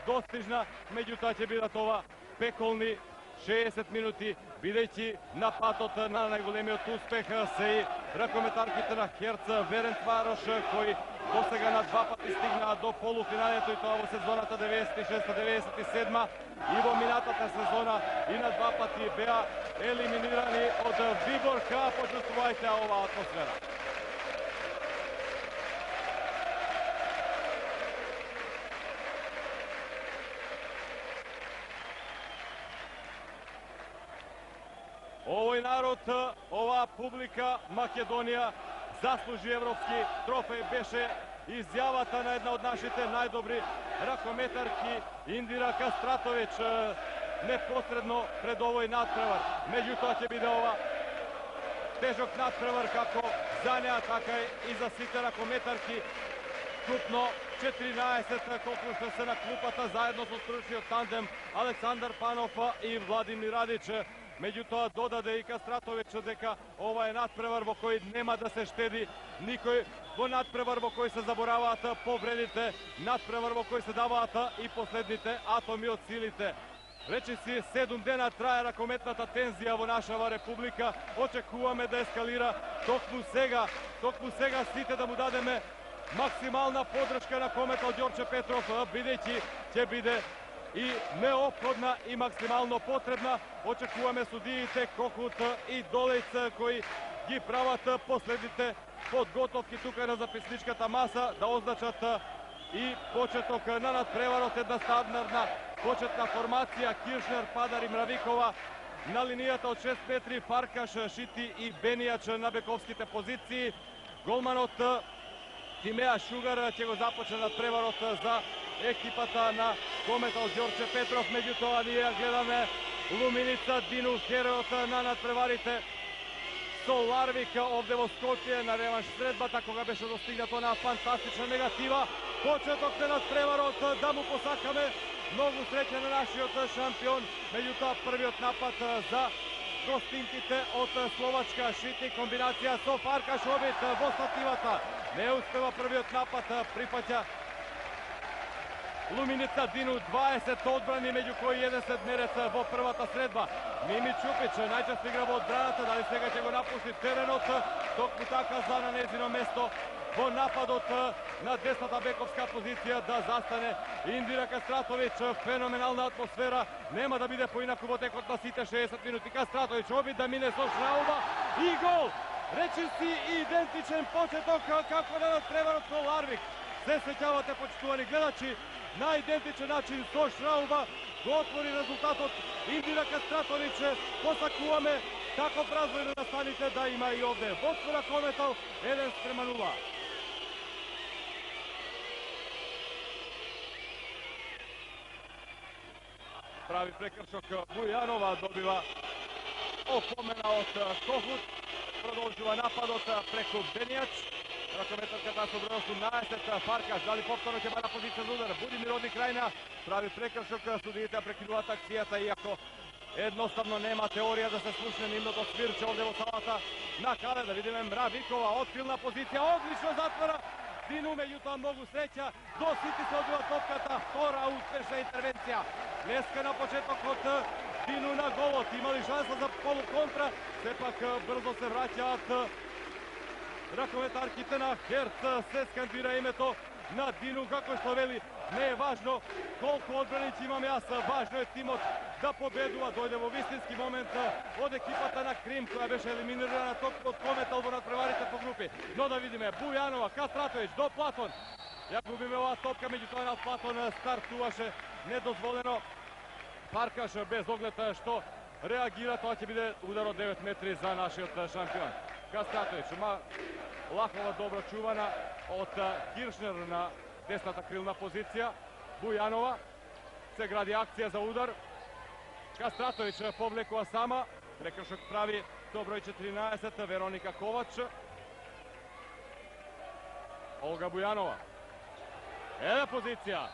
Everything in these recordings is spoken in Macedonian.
достижна, меѓутоа ќе бидат ова пеколни 60 минути, бидејќи на патот на најголемиот успех се и ракометарките на Херц Ференцварош, кои досега на 2 пати стигнаа до полуфиналето, и тоа во сезоната 96-97 и во минатата сезона и на 2 пати беа елиминирани од Виборка. Почувствувајте оваа атмосфера. Овој народ, оваа публика, Македонија, заслужи европски трофеј. Беше изјавата на една од нашите најдобри ракометарки Индира Кастратовиќ непосредно пред овој надпревар. Меѓутоа ќе биде ова тежок надпревар како за неа, така и за сите ракометарки. Вкупно 14 колку што се на клупата заедно со стручниот тандем Александар Панов и Владимир Радич. Меѓутоа додаде и Кастратовиќ дека ова е надпревар во кој нема да се штеди никој, во надпревар во кој се забораваат повредите, надпревар во кој се даваат и последните атоми од силите. Речиси 7 дена трае ракометната тензија во нашава република. Очекуваме да ескалира токму сега сите да му дадеме максимална подршка на кометал Ѓорче Петров, бидејќи ќе биде и неопходна и максимално потребна. Очекуваме судиите Кохут и Долејц кои ги прават последните подготовки тука на записничката маса да означат и почеток на надпреварот. Една стандардна почетна формација: Киршнер, Падар и Мравикова на линијата од 6 метри, Фаркаш, Шити и Бенијач на бековските позиции. Голманот Тимеа Шугар ќе го започне надпреварот за екипата на кометал Ѓорче Петров. Меѓутоа ние гледаме Луминица Дину, херојот на надпреварите со Ларвик овде во Скопје на реванш средбата кога беше достигнато на фантастична негатива. Почеток на надпреварот, да му посакаме многу среќа на нашиот шампион. Меѓутоа првиот напад за гостинките од Словачка. Шити комбинација со Фаркаш, обид во стативата. Не успева првиот напад, припаќа Луминица Дину, 20 одбрани, меѓу кои 1 седмерец во првата средба. Мими Чупич најчесто игра во одбраната, дали сега ќе го напусти теренот, токму така за на нејзино место во нападот на десната бековска позиција да застане Индира Кастратовиќ. Феноменална атмосфера, нема да биде поинаку во текот на сите 60 минути. Кастратовиќ обид да мине со шрауба и гол. Речиси идентичен почеток како на надпреварот со Ларвик. Се сеќавате, почитувани гледачи, на идентичен начин со шрауба го отвори резултатот Индира Кастратовиќ. Посакуваме таков развој на настаните да има и овде. Водство на кометал 1:0. Прави прекршок Бујанова, добива опомена од Кохут. Продолжува нападот преку Бенијач. Ракометарката со број 18, Фаркаш, дали повторно ќе бара позиција за удар. Будимир оди крајна, прави прекршок, судиите прекинуваат акцијата, иако едноставно нема теорија да се слушне нивното свирче овде во салата. На каде да видиме Мравикова, одпилна позиција, одлично затвора Дину, меѓутоа многу среќа, до Сити се одбива топката, втора успешна интервенција. Леска на почетокот Дину на голот, имали шанса за полуконтра, сепак брзо се враќаат ракометарките на Херц. Се скандира името на Дину, како што вели, не е важно колку одбраници имам јас, важно е тимот да победува. Дојде во вистински момент од екипата на Крим, која беше елиминирана токму од кометал во надпреварите по групи. Но да видиме Бујанова, Кастратовиќ до Платон. Ја губиме оваа топка, меѓутоа на Платон стартуваше недозволено. Фаркаш без оглед што реагира, тоа ќе биде удар од 9 метри за нашиот шампион. Кастратовиќ, лахова добро чувана од Киршнер на десната крилна позиција. Бујанова, се гради акција за удар. Кастратовиќ повлекува сама, прекршок прави до број 14, Вероника Ковач. Олга Бујанова. Еде позиција.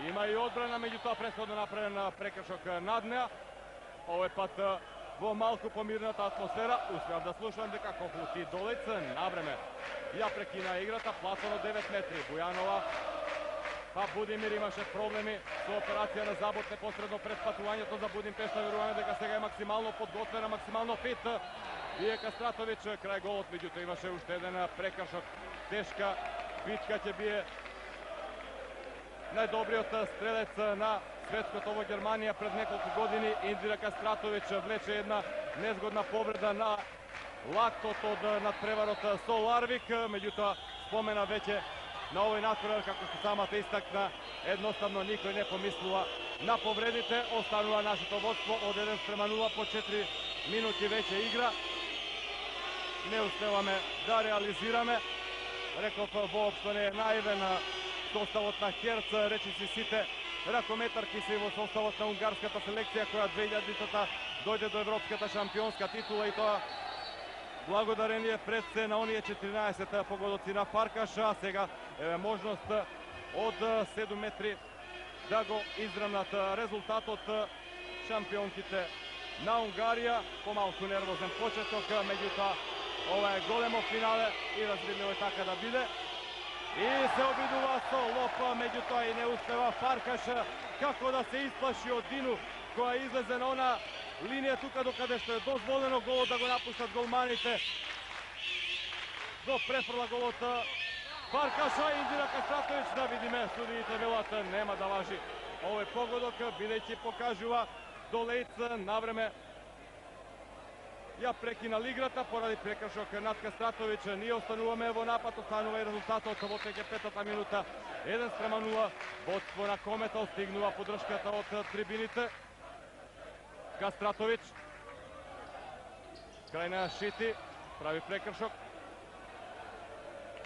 Има и одбрана, меѓутоа претходно направен прекршок над неа. Овој пат во малку помирната атмосфера. Успеав да слушам дека Кохут и Долејц навреме ја прекина играта. Платон од 9 метри. Бујанова Па Будимир имаше проблеми со операција на забот непосредно пред патувањето за Будимпешта. Веруваме дека сега е максимално подготвена, максимално фит. Бие Кастратович крај голот, меѓутоа имаше уште еден прекршок. Тешка битка ќе бие најдобриот стрелец на светското во Германија пред неколку години. Индира Кастратович влече една незгодна повреда на лактот од надпреварот со Ларвик, меѓутоа спомена веќе на овој надпревар, како што самата истакна, едноставно никој не помислува на повредите. Останува нашето водство од 1:0 по 4 минути веќе игра. Не успеваме да реализираме. Реков, воопшто не е наивен составот на Херц, речиси сите ракометарки се во составот на унгарската селекција која 2000-та дојде до европската шампионска титула, и тоа благодарение пред се на оние 14 погодоци на Фаркаш, а сега е можност од 7 метри да го израмнат резултатот. Шампионките на Унгарија, помалку нервозен почеток, меѓутоа ова е големо финале и разбирливо е така да биде. И се обидува со лоп, меѓутоа и не успева Фаркаш како да се исплаши од Дину, која излезе на она линија тука докаде што е дозволено голот да го напуштат голманите. До префрла голот Фаркаша. Индира Кастратович, да видиме, судиите велат нема да важи овој погодок, бидејќи покажува Долејц навреме ја прекинал играта поради прекршок над Кастратович. Ние остануваме во напад, останува и резултатот во теќе 5-та минута. 1:0, водство на Кометал, стигнува поддршката од трибините. Кастратович, крај на Шити, прави прекршок.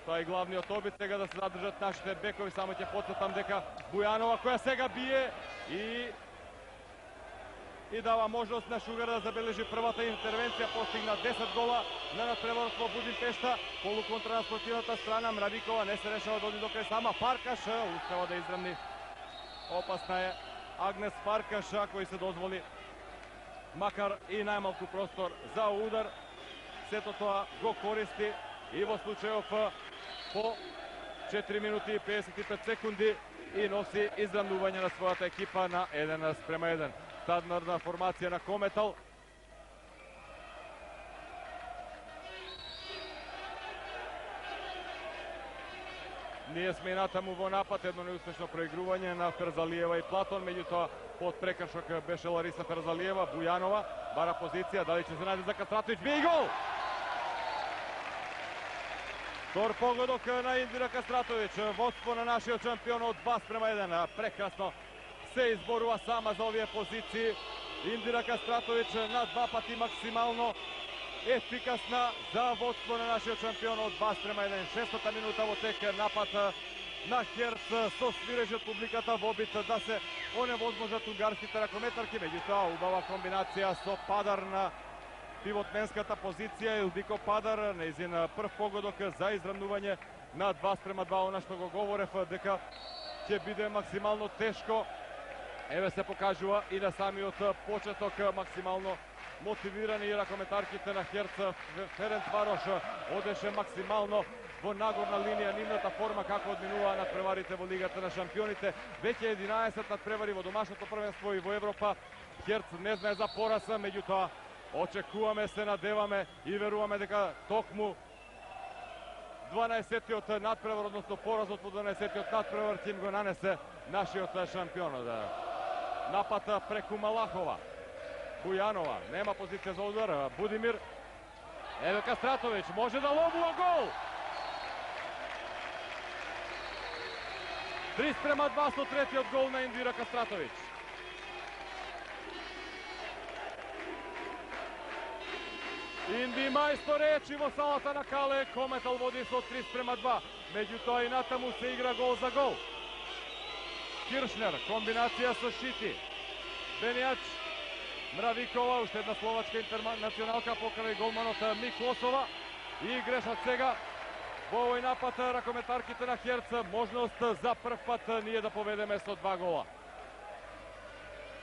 Тоа е главниот обид, сега да се задржат нашите бекови. Само ќе потсетам дека Бујанова, која сега бие и дава можност на Шугар да забележи првата интервенција, постигна 10 гола на надпреварот во Будимпешта. Полуконтра на спортивната страна, Мравикова не се решава да оди до крај сама. Фаркаш успева да израмни. Опасна е Агнес Фаркаш, кој се дозволи макар и најмалку простор за удар. Сето тоа го користи и во случајов по 4 минути и 55 секунди и носи израмнување на својата екипа на 1:1. Стандардна формација на Кометал. Ние сме и натаму во напад, едно неуспешно проигрување на Ферзалиева и Платон, меѓутоа под прекршок беше Лариса Ферзалиева. Бујанова бара позиција, дали ќе се најде за Кастратович, бие и гол! Втор погодок на Индира Кастратович, водство на нашиот шампион од 2:1. Прекрасно се изборува сама за овие позиции. Индира Кастратович на два пати максимално ефикасна за водство на нашиот шампион од 2:1. 6-та минута во тек напад на Херц со свирежи од публиката во обид да се оневозможат унгарските ракометарки. Меѓутоа убава комбинација со Падар на пивотменската позиција. Илдико Падар, нејзин прв погодок за израмнување на 2:2, она што го говорев дека ќе биде максимално тешко. Еве се покажува и на самиот почеток максимално мотивирани и ракометарките на Херц. Ференцварош одеше максимално во нагорна линија. Нивната форма како одминува надпреварите во Лигата на шампионите. Веќе 11 надпревари во домашното првенство и во Европа. Херц не знае за пораз, меѓутоа очекуваме, се надеваме и веруваме дека токму 12-тиот надпревар, односно поразот во 12-тиот надпревар ќе им го нанесе нашиот шампион. Напад преку Малахова. Бујанова, нема позиција за удар. Будимир. Еве Кастратович, може да ловува гол! 3:2 со третиот гол на Индира Кастратович. Инди мајстор речи во салата на Кале. Кометал води со 3:2. Меѓутоа и натаму се игра гол за гол. Киршнер, комбинација со Шити. Бенијач, Мравикова, уште една словачка интернационалка покрај голманот Миклосова. И грешат сега во овој напад ракометарките на Херц. Можност за прв пат ние да поведеме со 2 гола.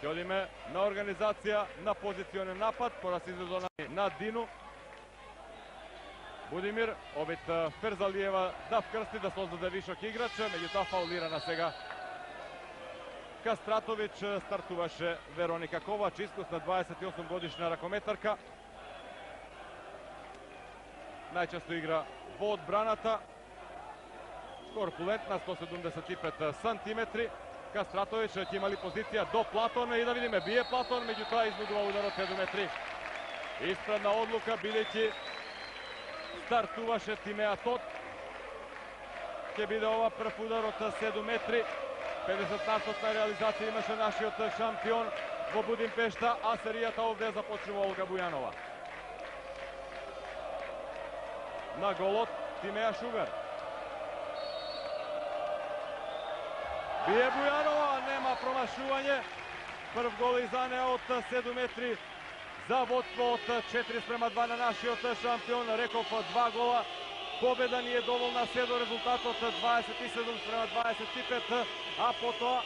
Ќе одиме на организација на позиционен напад, пора се излезо на Дину. Будимир, обид Ферзалиева да вкрсти, да создаде вишок играч, меѓутоа фаулирана сега Кастратович стартуваше Вероника Ковач, искусна 28 годишна ракометарка. Најчесто игра во одбраната. Корпулентна, 175 сантиметри. Кастратович ќе имали позиција до Платон и да видиме, бие Платон, меѓутоа изнудува удар од 7 метри. Исправна одлука, бидејќи стартуваше Тимеа Тот. Ќе биде ова прв удар од 7 метри. 50% на реализација имаше нашиот шампион во Будимпешта, а серијата овде започнува Олга Бујанова. На голот Тимеа Шугар. Бие Бујанова, нема промашување. Прв гол за неа од 7 метри за водство од 4:2 на нашиот шампион. Реков 2 гола. Победа ни е доволна се до резултатот 27:25, а потоа,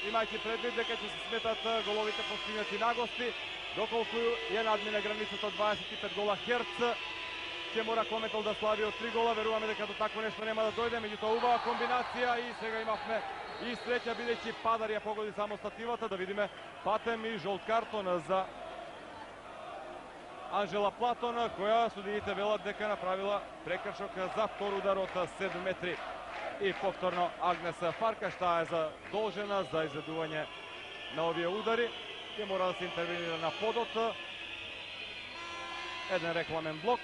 имајќи предвид дека ќе се сметат головите постигнати на гости, доколку ја надмине границата 25 гола Херц, ќе мора Кометол да слави од 3 гола. Веруваме дека до такво нешто нема да дојде, меѓутоа убава комбинација и сега имавме и среќа, бидејќи Падар ја погоди само стативата. Да видиме патем и жолт картон за Анжела Платон, која судиите велат дека направила прекршок за втор удар од 7 метри. И повторно Агнес Фаркаш, таа е задолжена за изведување на овие удари. Ќе мора да се интервенира на подот. Еден рекламен блок.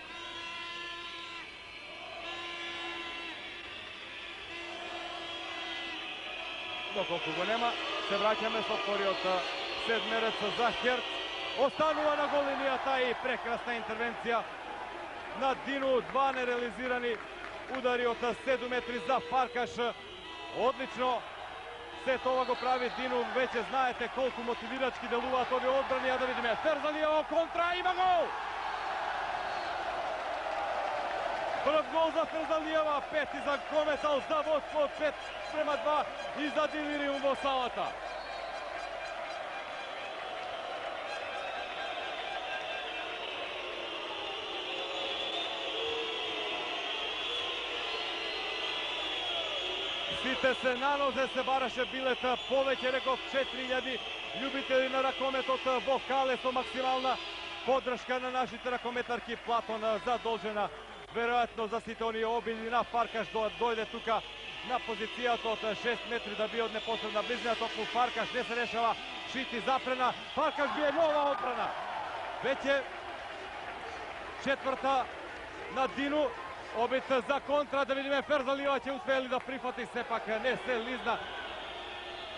Доколку го нема, се враќаме со вториот седмерец за Херц. Останува на гол линијата и прекрасна интервенција на Дину. 2 нереализирани удари од 7 метри за Фаркаш. Одлично се тоа го прави Дину. Веќе знаете колку мотивирачки делуваат овие одбрани. А да видиме Ферзалиева контра, има гол! Прв гол за Ферзалиева, пети за Кометол, за водство од 5:2 и за Дилириум во салата. Сите се на нозе, се бараше билета, повеќе реков 4000 љубители на ракометот во Кале со максимална поддршка на нашите ракометарки. Платон задолжена веројатно за сите оние обиди на Фаркаш да дојде тука на позицијата од 6 метри да бие од непосредна близина. Токму Фаркаш не се решава, Шити запрена, Фаркаш бие нова одбрана. Веќе четврта на Дину. Обид за контра, да видиме Ферзалиева ќе успее ли да прифати, сепак не се лизна.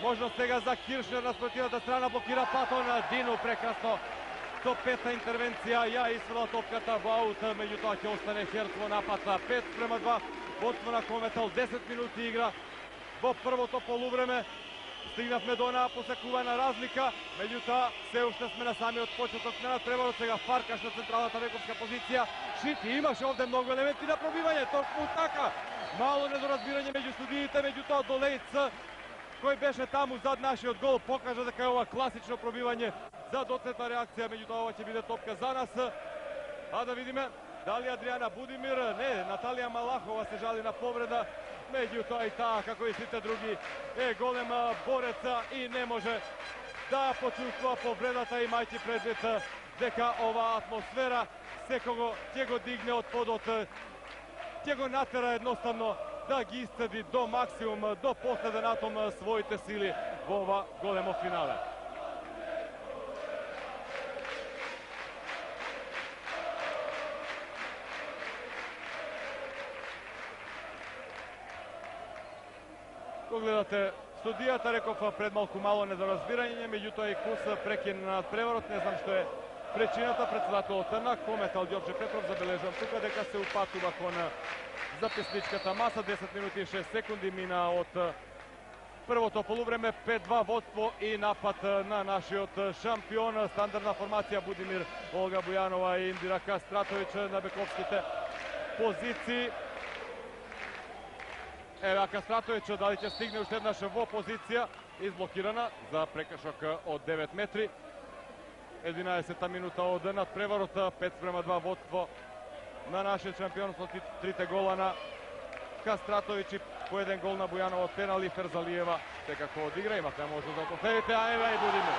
Можност сега за Киршнер на спротивната страна, блокира Платон. Дину прекрасно со пета интервенција ја исфрла топката во аут, меѓутоа ќе остане Херц во напад. 5:2, водство на Кометол, 10 минути игра во првото полувреме. Стигнавме до онаа посекувана разлика, меѓутоа се уште сме на самиот почеток на надпреварот. Сега Фаркаш на централната вековска позиција. Шити имаше овде многу елементи на пробивање, токму така. Мало недоразбирање меѓу судиите, меѓутоа Долејц, кој беше таму зад нашиот гол, покажа дека е ова класично пробивање за доцнетна реакција, меѓутоа ова ќе биде топка за нас. А да видиме дали Адријана Будимир, не, Наталија Малахова се жали на повреда, меѓутоа и таа, како и сите други, е голема бореца и не може да почувствува повредата, имајќи предвид дека оваа атмосфера секого ќе го дигне од подот, ќе го натера едноставно да ги истеди до максимум, до последен атом своите сили во ова големо финале. Го гледате студијата, реков пред малку мало недоразбирање, меѓутоа и Кус прекина на надпреварот, не знам што е причината. Председателот на Кометол Ѓорче Петров забележам тука дека се упатува кон записничката маса. 10 минути и 6 секунди мина од првото полувреме. 5:2 водство и напад на нашиот шампион. Стандардна формација Будимир, Олга Бујанова и Индира Кастратович на бековските позиции. Ева Кастратович, дали ќе стигне уште еднаш во позиција, изблокирана за прекршок од 9 метри. 11-та минута од надпреварот, 5:2 водство на нашиот шампион со трите гола на Кастратович и по еден гол на Бујанова од пенали. Ферзалиева видите како одигра, имате можност да повторите, а ева и Будимир.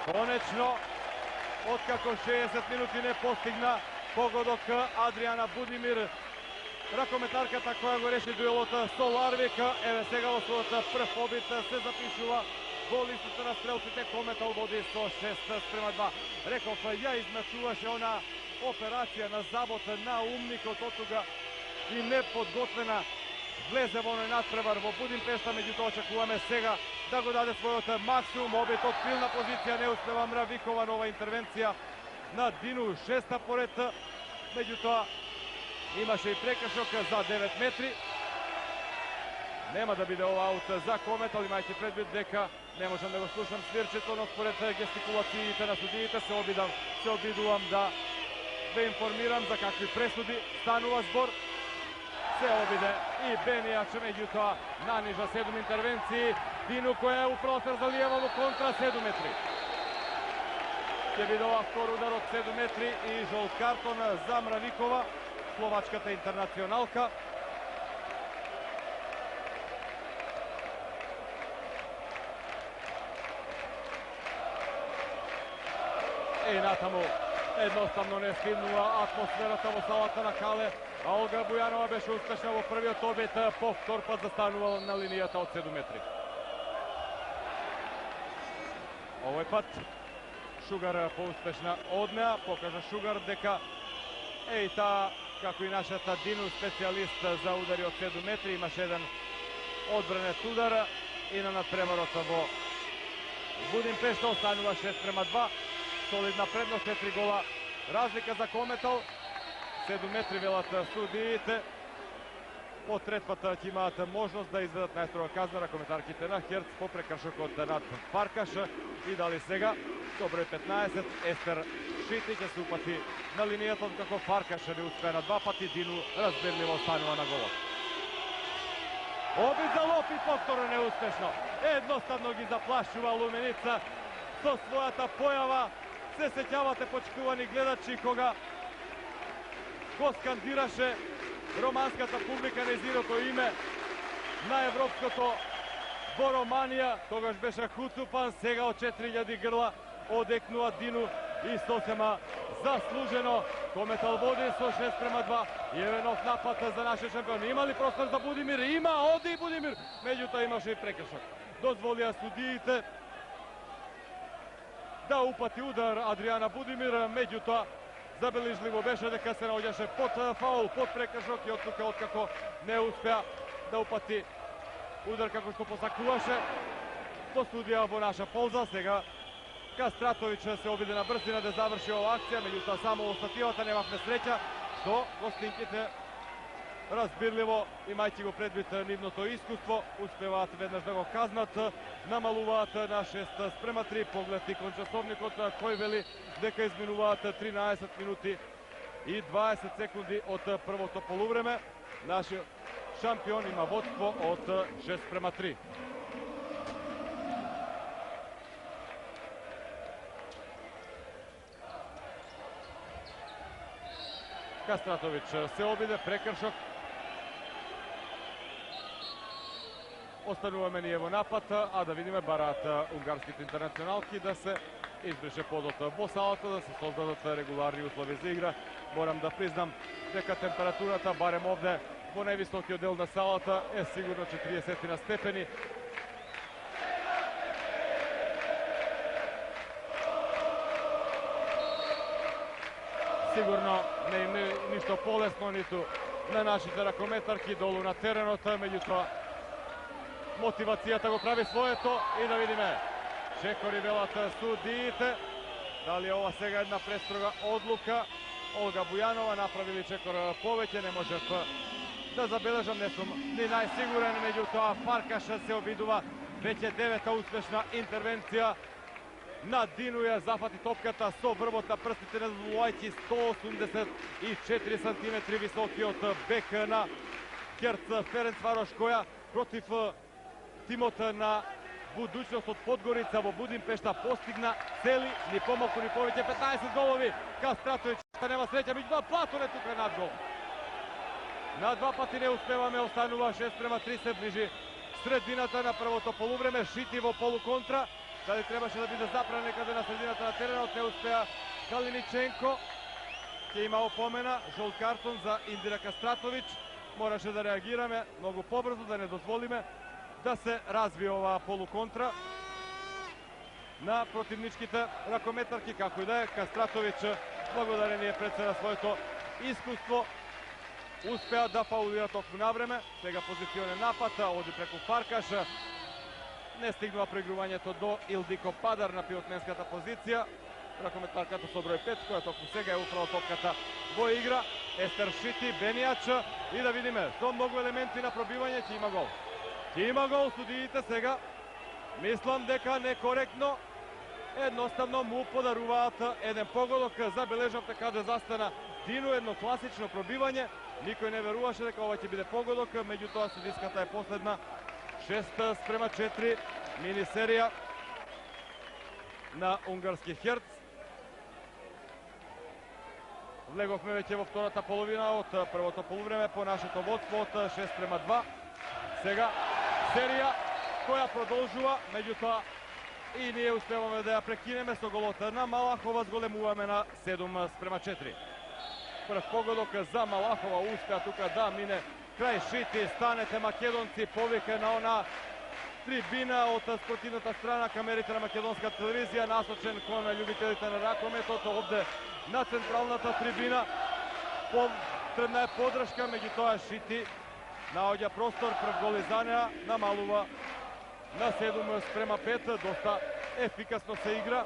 Конечно, откако 60 минути не постигна погодок Адриана Будимир, ракометарката која го реши дуелот со Ларвик, еве сега во својот прв побед се запишува во листата на стрелците. Кометал води со 6:2. Реков, ја измачуваше она операција на забот на умникот од туга и неподготвена влезе во оној надпревар во Будимпешта, меѓутоа очекуваме сега да го даде својот максимум. Обид од крилна позиција не успева Мравикова, нова интервенција на Дину, 6-та поред, меѓутоа имаше и прекршок за 9 метри. Нема да биде ова аут за Кометал, имајќи предвид дека не можам да го слушам свирчето, но според гестикулациите на судиите се обидувам да информирам за какви пресуди станува збор. Се обиде и Бенијач, меѓутоа нанижа 7 интервенции. Дину која е управо Терзалиева во контра 7 метри. Ќе биде ова втор удар од 7 метри и жолт картон за Мравикова, словачката интернационалка. И натаму едноставно не стигнува атмосферата во салата на Кале, а Олга Бујанова беше успешна во првиот обид, по втор пат застанувала на линијата од 7 метри. Овој пат Шугар поуспешна од неа, покажа Шугар дека и таа, како и нашата Дину, специјалист за удари од 7 метри, имаше еден одбранет удар и на надпреварот во Будимпешта останува 6:2. Солидна предност, 4 гола разлика за Кометал. 7 метри велат судиите. По трет пат ќе имаат можност да изведат најстрога казна ракометарките на Херц по прекршокот над Фаркаш. И дали сега со број 15 Естер Шити ќе се упати на линијата, како Фаркаш не успеа на два пати. Дину разбирливо останува на голот. Обид за лоп и повторно неуспешно. Едноставно ги заплашува Луменица со својата појава. Се сеќавате, почитувани гледачи, кога го скандираше романската публика нејзиното име на европското во Романија. Тогаш беше Хуцупан, сега од 4000 грла одекнува Дину и сосема заслужено. Кометал води со 6:2. И еве нов напад за нашиот шампион. Има ли простор за Будимир? Има, оди и Будимир. Меѓутоа имаше и прекршок. Дозволија судиите да упати удар Адриана Будимир, меѓутоа забележливо беше дека се наоѓаше под фаул, под прекршок и оттука откако не успеа да упати удар како што посакуваше, по судија во наша полза. Сега Кастратович се обиде на брзина да заврши оваа акција, меѓутоа само во стативата немавме среќа, што гостинките разбирливо, имајќи го предвид нивното искуство, успеваат веднаш да го казнат, намалуваат на 6:3. Поглед и кон часовникот кој вели дека изминуваат 13 минути и 20 секунди од првото полувреме. Нашиот шампион има водство од 6:3. Кастратович се обиде, прекршок. Остануваме ние во напад, а да видиме бараат унгарските интернационалки да се избрише подот во салата, да се создадат регуларни услови за игра. Морам да признам дека температурата, барем овде во највисокиот дел на салата, е сигурно 40 степени. Сигурно не е ништо полесно ниту на нашите ракометарки долу на теренот, меѓутоа мотивацијата го прави своето. И да видиме, чекори велат судиите, дали ова сега една престрога одлука. Олга Бујанова направили чекор повеќе, не можев да забележам, не сум ни најсигурен, меѓутоа Фаркаш се обидува, веќе 9-та успешна интервенција на Дину, ја зафати топката со врвот на прстите, не задлувајќи 184 сантиметри високиот бек на Херц Ференцварош, која против тимот на Будуќност од Подгорица во Будимпешта постигна цели, ни помалку ни повеќе, 15 голови. Кастратович нема среќа, меѓутоа Платон е тука над гол. На два пати не успеваме, останува 6:3, се ближи средината на првото полувреме. Шити во полуконтра. Дали требаше да биде запран некаде на средината на теренот, не успеа Калиниченко. Ќе има опомена, жолт картон за Индира Кастратович. Мораше да реагираме многу побрзо, да не дозволиме да се развие оваа полуконтра на противничките ракометарки. Како и да е, Кастратович, благодарение пред се на своето искуство, успеа да фаулира токму навреме. Сега позиционен напад, оди преку Фаркаш. Не стигнува прегрувањето до Илдико Падар на пивотменската позиција. Ракометарката со број 5, која токму сега е управо топката во игра. Естер Шити, Бенијач, и да видиме, со многу елементи на пробивање ќе има гол. Ќе има гол, судиите сега. Мислам дека некоректно, едноставно му подаруваат еден погодок. Забележавте каде застана Дину, едно класично пробивање. Никој не веруваше дека ова ќе биде погодок, меѓутоа судиската е последна. 6:4, мини серија на унгарски Херц. Влеговме веќе во втората половина од првото полувреме по нашето водство од 6:2. Сега серија која продолжува, меѓутоа и ние успеваме да ја прекинеме со голот на Малахова, зголемуваме на 7:4. Прв погодок за Малахова, успеа тука да мине крај Шити. Станете македонци, повика на она трибина од спортивната страна камерите на македонска телевизија, насочен кон љубителите на ракометот. Овде на централната трибина потребна е подршка, меѓутоа Шити наоѓа простор, прв гол за неа, намалува на 7:5, доста ефикасно се игра.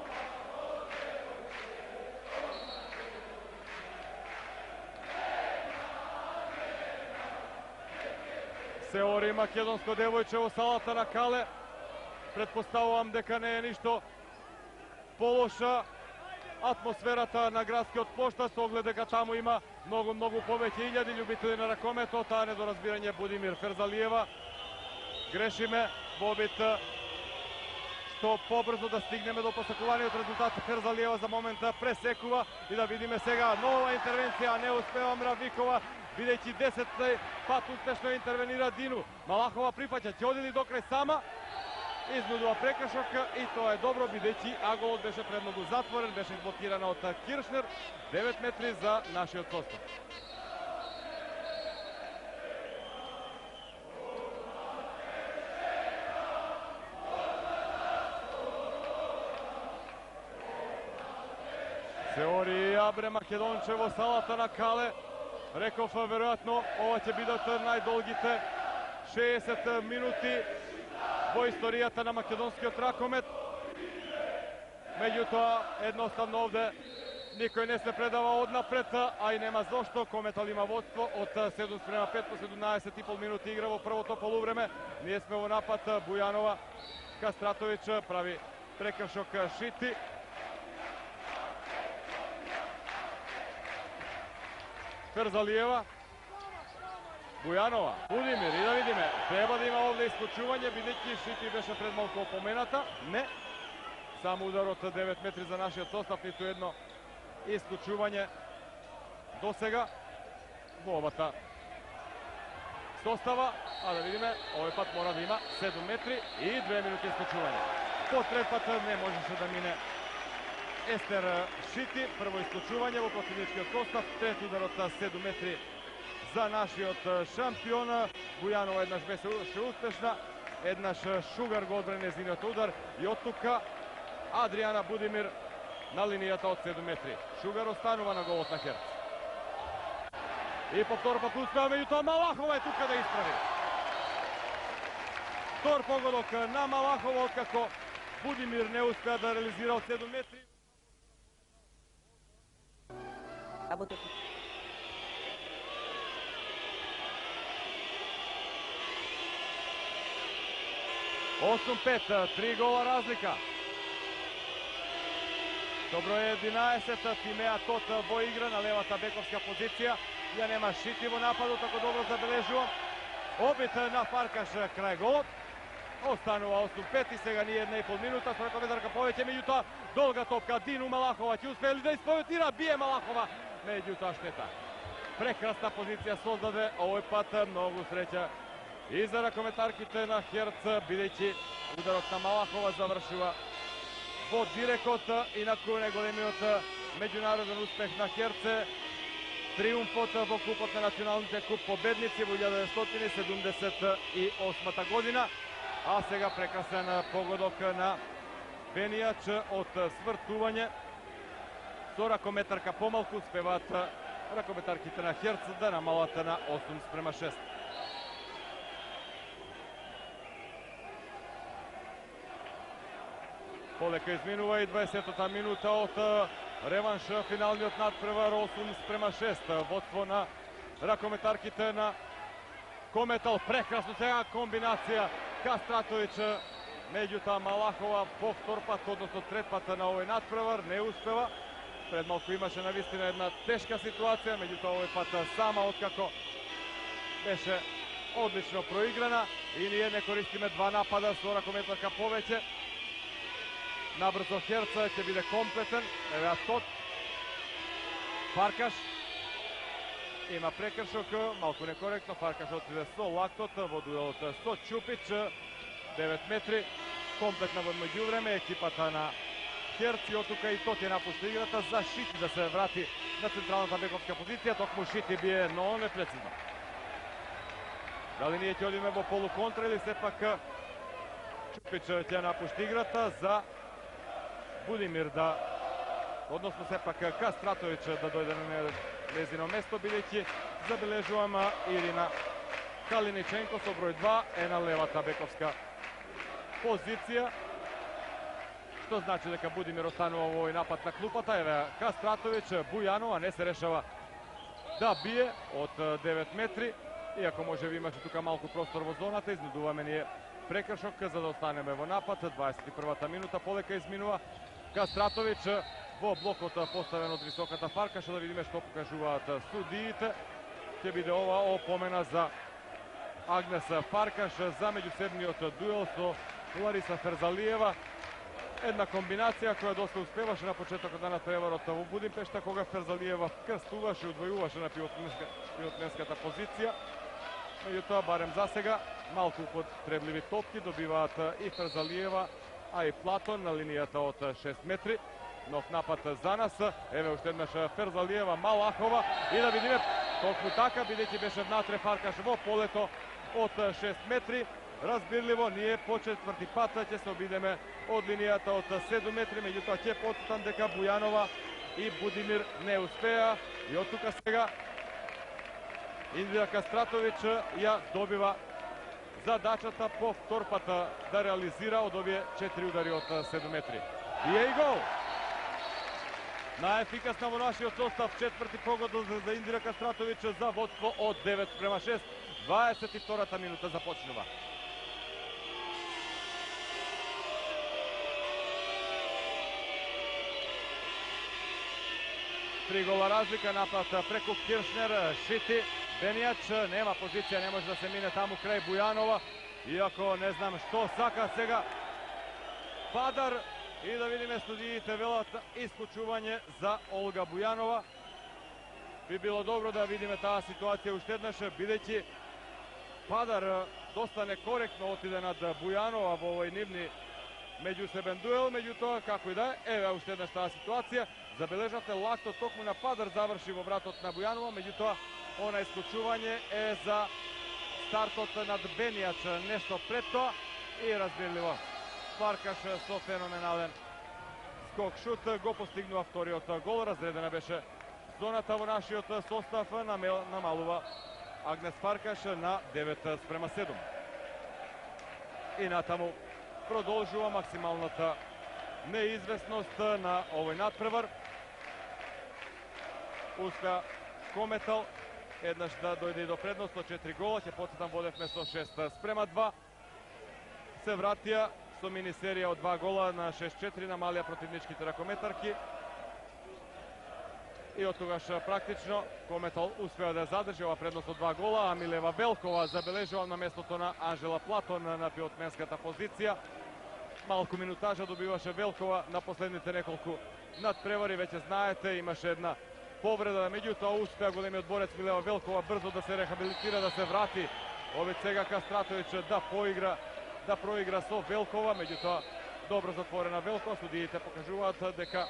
Се ори македонско девојче во салата на Кале. Предпоставувам дека не е ништо полоша атмосферата на градскиот поштар, со оглед дека таму има многу повеќе илјади љубители на ракометот, а недоразбирање Будимир Ферзалиева. Грешиме во обид што побрзо да стигнеме до посекуваниот резултат. Ферзалиева за момента пресекува и да видиме сега нова интервенција, не успева Мравикова, бидејќи 10 пат успешно интервенира Дину. Малахова прифаќа, ќе оди ли до крај сама, изнудува прекршок и тоа е добро, бидејќи аголот беше премногу затворен, беше блокирана од Киршнер. 9 метри за нашиот состав. Се ори Абре Македонче во салата на Кале. Реков, веројатно, ова ќе бидат најдолгите 60 минути во историјата на македонскиот ракомет. Меѓутоа, едноставно овде никој не се предава однапред, а и нема зошто. Кометал има водство од 7:5 по 17,5 минути игра во првото полувреме. Ние сме во напад. Бујанова, Кастратович прави прекршок Шити. Ферзалиева, Бујанова, Будимир, и да видиме, треба да има овде исклучување, бидејќи Шити беше пред малку опомената. Не, само удар од 9 метри за нашиот состав, ниту едно исклучување до сега во обата состава. А да видиме, овој пат мора да има 7 метри и 2 минути исклучување. По трет пат не можеше да мине Естер Шити. Прво исклучување во противничкиот состав, трет удар од 7 метри за нашиот шампион. Бујанова еднаш беше успешна, еднаш Шугар го одбрани нејзиниот удар и од тука Адријана Будимир на линијата од 7 метри. Шугар останува на голот на Херц. И по втор пат успеа, меѓутоа Малахова е тука да исправи. Втор погодок на Малахова, откако Будимир не успеа да реализира од 7 метри. Работа. 8-5, 3 гола разлика. Добро е 11, Тимеа Тот во игра на левата бековска позиција. Ја нема Шити во нападот, ако добро забележувам. Обид на Фаркаш крај голот. Останува 8-5 и сега ни 1,5 минута, со ракометарка повеќе, меѓутоа долга топка Дину Малахова ќе успее ли да исповедира, бие Малахова, меѓутоа штета. Прекрасна позиција создаде, овој пат многу среќа и за ракометарките на Херц, бидејќи ударот на Малахова завршува во дирекот, инаку најголемиот меѓународен успех на Херце, триумфот во купот на националните куп победници во 1978 година, а сега прекрасен погодок на Бенијач од свртување. Со ракометарка помалку успеваат ракометарките на Херц да намалат на 8:6. Полека изминува и 20-та минута од реванш финалниот надпревар 8:6. Водство на ракометарките на Кометал. Прекрасно сега комбинација Кастратовиќ, меѓутоа Малахова по втор пат, односно трет пат на овој надпревар не успева. Пред малку имаше навистина една тешка ситуација, меѓутоа овој пат сама откако беше одлично проиграна и ние не користиме два напада со ракометарка повеќе. Набрзо Херц ќе биде комплетен. Еве скок. Фаркаш има прекршок, малку некоректно. Фаркаш отиде со лактот во дуелот со Чупич. 9 метри. Комплетна во меѓувреме екипата на Херц и оттука и Тоти напушта играта за Шити да се врати на централната бековска позиција. Токму Шити бие, но непрецизно. Дали ние ќе одиме во полуконтра или сепак Чупич ќе напушти играта за Будимир да, односно сепак Кастратовиќ да дојде на незино место, бидејќи забележувам Ирина Калиниченко со број 2 е на левата бековска позиција, што значи дека Будимир останува во овој напад на клупата. Еве Кастратовиќ, Бујанова не се решава да бие од 9 метри, иако може би имаше тука малку простор во зоната. Изнудуваме ние прекршок за да останеме во напад. 21-та минута полека изминува. Кастратовиќ во блокот поставен од високата Фаркаша, да видиме што покажуваат судиите. Ќе биде ова опомена за Агнес Фаркаш за меѓусебниот дуел со Лариса Ферзалиева. Една комбинација која доста успеваше на почетокот на надпреварот во Будимпешта, кога Ферзалиева крстуваше и удвојуваше на пивотненската позиција. Меѓутоа, барем за сега, малку потребливи топки добиваат и Ферзалиева, а и Платон на линијата од 6 метри. Нов напад за нас. Еве уште еднаш Ферзалиева, Малахова и да видиме токму така, бидејќи беше внатре Фаркаш во полето од 6 метри. Разбирливо, ние по четврти пат ќе се обидеме од линијата од 7 метри, меѓутоа ќе потсетам дека Бујанова и Будимир не успеа и од тука сега Индира Кастратовиќ ја добива задачата по втор пат да реализира од овие 4 удари од 7 метри. И е и гол! Најефикасна во нашиот состав, четврти погода за Индира Кастратовиќ за водство од 9:6. 22-та минута започнува. Три гола разлика, напад преку Киршнер, Шити, Бенијач, нема позиција, не може да се мине таму крај Бујанова, иако не знам што сака сега Падар. И да видиме, студиите велат исклучување за Олга Бујанова. Би било добро да видиме таа ситуација уште еднаш, бидејќи Падар доста некоректно отиде над Бујанова во овој нивни меѓусебен дуел, меѓутоа како и да е, еве уште еднаш таа ситуација. Забележате, лактот токму на Падар заврши во вратот на Бујанова, меѓутоа она исклучување е за стартот над Бенијач нешто пред тоа и разбирливо. Фаркаш со феноменален скок шут го постигнува вториот гол. Разредена беше зоната во нашиот состав, намалува Агнес Фаркаш на 9:7. И натаму продолжува максималната неизвестност на овој надпревар. Успеа Кометал еднаш да дојде и до предност со 4 гола, ќе потсетам водевме со 6:2. Се вратија со мини серија од 2 гола на 6:4 намалија противничките ракометарки. И од тогаш практично Кометал успеа да задржи ова предност од 2 гола, а Милева Велкова забележува на местото на Анжела Платон на пивотменската позиција. Малку минутажа добиваше Велкова на последните неколку надпревари, веќе знаете, имаше една повреда, меѓутоа успеа големиот борец Милева Велкова брзо да се рехабилитира, да се врати Обид сега Кастратовиќ да проигра со Велкова, меѓутоа добро затворена Велкова. Судиите покажуваат дека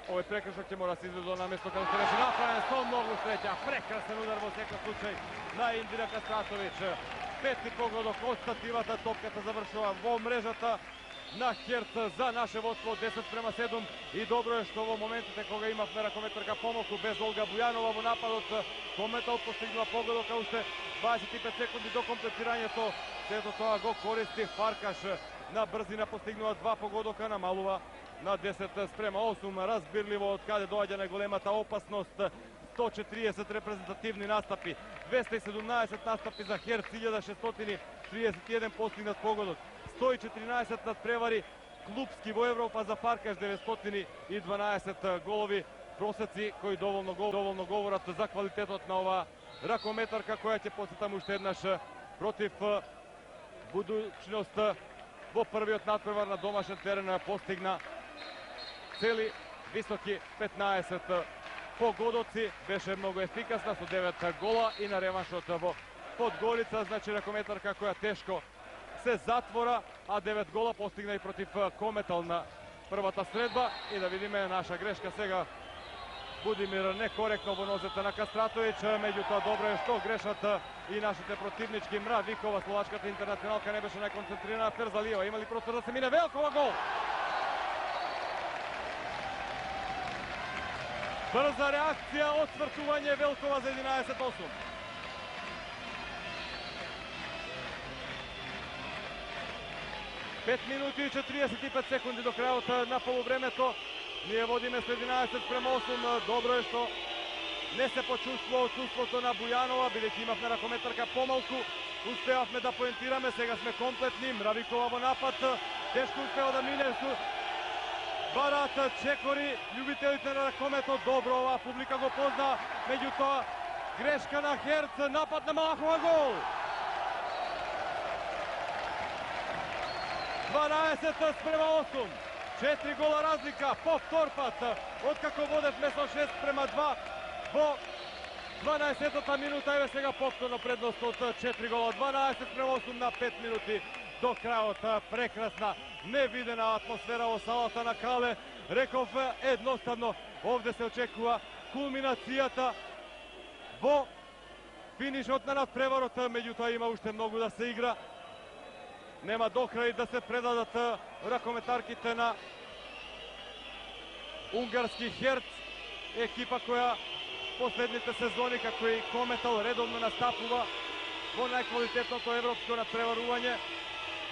овој прекршок ќе мора да се изведе на место каде се беше направен со многу среќа. Прекрасен удар во секој случај на Индира Кастратовиќ. Пети погодок од стативата, топката завршува во мрежата на Херц за наше водство 10:7 и добро е што во моментите кога имавме ракометарка помалку без Олга Бујанова во нападот, Кометал постигнува погодока уште 25 секунди до комплетирањето. Сето тоа го користи Фаркаш, на брзина постигнува 2 погодока, намалува на 10:8. Разбирливо од каде доаѓа најголемата опасност. 140 репрезентативни настапи, 217 настапи за Херц, 1631 постигнат погодок, 114 надпревари клубски во Европа за Фаркаш, 912 голови, просеци кои доволно говорат за квалитетот на ова ракометарка која ќе посетам уште еднаш против Будуќност. Во првиот надпревар на домашен терен постигна цели високи 15 погодоци, беше многу ефикасна со 9 гола и на реваншот во Подгорица, значи ракометарка која тешко се затвора, а 9 гола постигна и против Кометал на првата средба. И да видиме наша грешка сега. Будимир некоректно во нозете на Кастратовиќ, меѓутоа добро е што грешат и нашите противнички. Мравикова, словачката интернационалка, не беше најконцентрирана. Ферзалиева има ли простор да се мине? Велкова гол! Брза реакција, отсвртување Велкова за 11:8. Пет минути и 45 секунди до крајот на полувремето. Ние водиме с 11:8. Добро е што не се почувствува отсуството на Бујанова, бидејќи имавме ракометарка помалку. Успеавме да поентираме, сега сме комплетни. Мравикова во напад, тешко успева да мине со барат чекори, љубителите на ракометот. Добро, оваа публика го позна, меѓутоа грешка на Херц, напад на Малахова, гол! 12:8. 4 гола разлика, повтор пат, откако водевме со 6:2 во 12-та минута. Еве сега повторно предност од 4 гола, 12:8 на 5 минути до крајот. Прекрасна, невидена атмосфера во салата на Кале. Реков едноставно, овде се очекува кулминацијата во финишот на надпреварот, меѓутоа има уште многу да се игра. Нема до крај да се предадат ракометарките на унгарски Херц, екипа која последните сезони, како и Кометал, редовно настапува во најквалитетното европско надпреварување.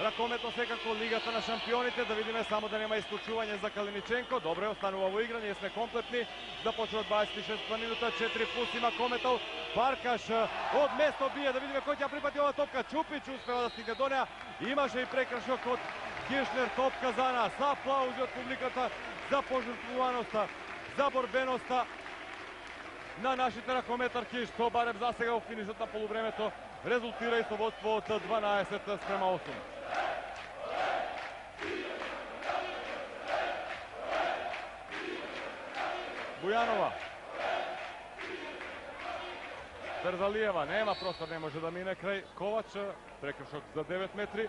Ракометот секако Лигата на шампионите. Да видиме само да нема исклучување за Калиниченко. Добро е, останува во игра, ние сме комплетни. Започува 26 минута, 4+ има Кометал. Фаркаш од место бие, да видиме кој ќе припати ова топка. Чупич успева да стигне до неа. Имаше и прекршок од Киршнер, топка за нас. Аплаузи од публиката за пожртвуваноста, за борбеноста на нашите ракометарки, што барем за сега во финишот на полувремето резултира и со водство од 12:8. Бујанова. Ферзалиева, нема простор, не може да мине крај Ковач. Прекршок за 9 метри.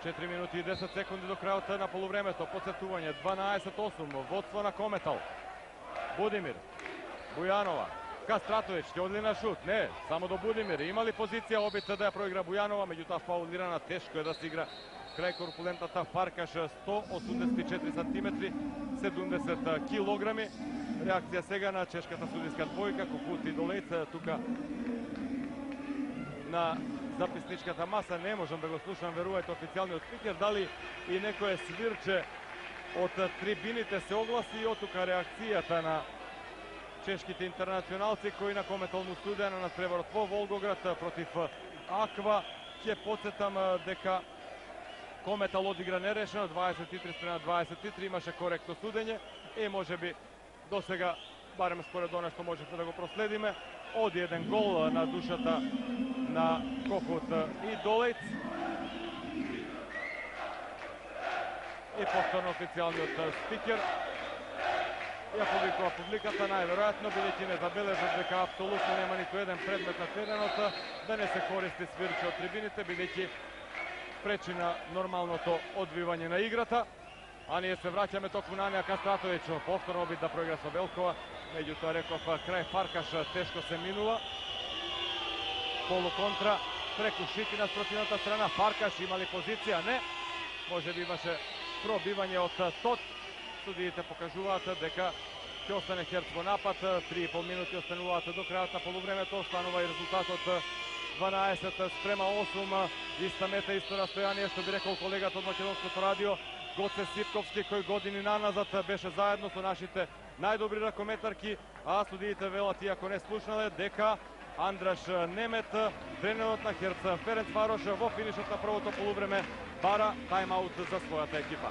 4 минути и 10 секунди до крајот на полувремето. Подсетување 12:8. Водство на Кометал. Будимир. Бујанова. Кастратовиќ ќе одли на шут. Не, само до Будимир. Има ли позиција обид да ја проигра Бујанова, меѓутоа фаулирана, тешко е да се игра крај корпулентната Фаркаш. 184 сантиметри, 70 килограми. Реакција сега на чешката судиска двојка, Кокут и Долејц. Тука на записничката маса не можам да го слушам, верувајте, официјалниот спикер. Дали и некое свирче од трибините се огласи и од тука реакцијата на чешките интернационалци кои на Кометал му судеа на надпреварот во Волгоград против Аква. Ќе подсетам дека Кометал одигра нерешено, 23:23, имаше коректно судење и можеби до сега, барем според оно што можете да го проследиме, оди еден гол на душата на Кокут и Долејц. И повторно официјалниот спикер ја повикува публиката, најверојатно, бидејќи не забележат дека апсолутно нема ниту еден предмет на теренот, да не се користи свирче од трибините, бидејќи пречи на нормалното одвивање на играта. А ние се враќаме токму на Анија Кастратовиќ, повторно обид да проигра со Велкова, меѓутоа реков крај Фаркаш тешко се минува. Полуконтра преку Шити на спротивната страна, Фаркаш имали позиција, не, можеби имаше пробивање од Тот. Судиите покажуваат дека ќе остане Херц во напад, 3,5 минути остануваат до крајот на полувремето, останува и резултатот 12:8, иста мета, исто растојание, што би рекол колегата од Македонското радио, Гоце Сипковски, кој години наназад беше заедно со нашите најдобри ракометарки, а судиите велат, иако не слушнале, дека Андраш Немет, тренерот на Херц Ференцварош, во финишот на првото полувреме бара тајм-аут за својата екипа.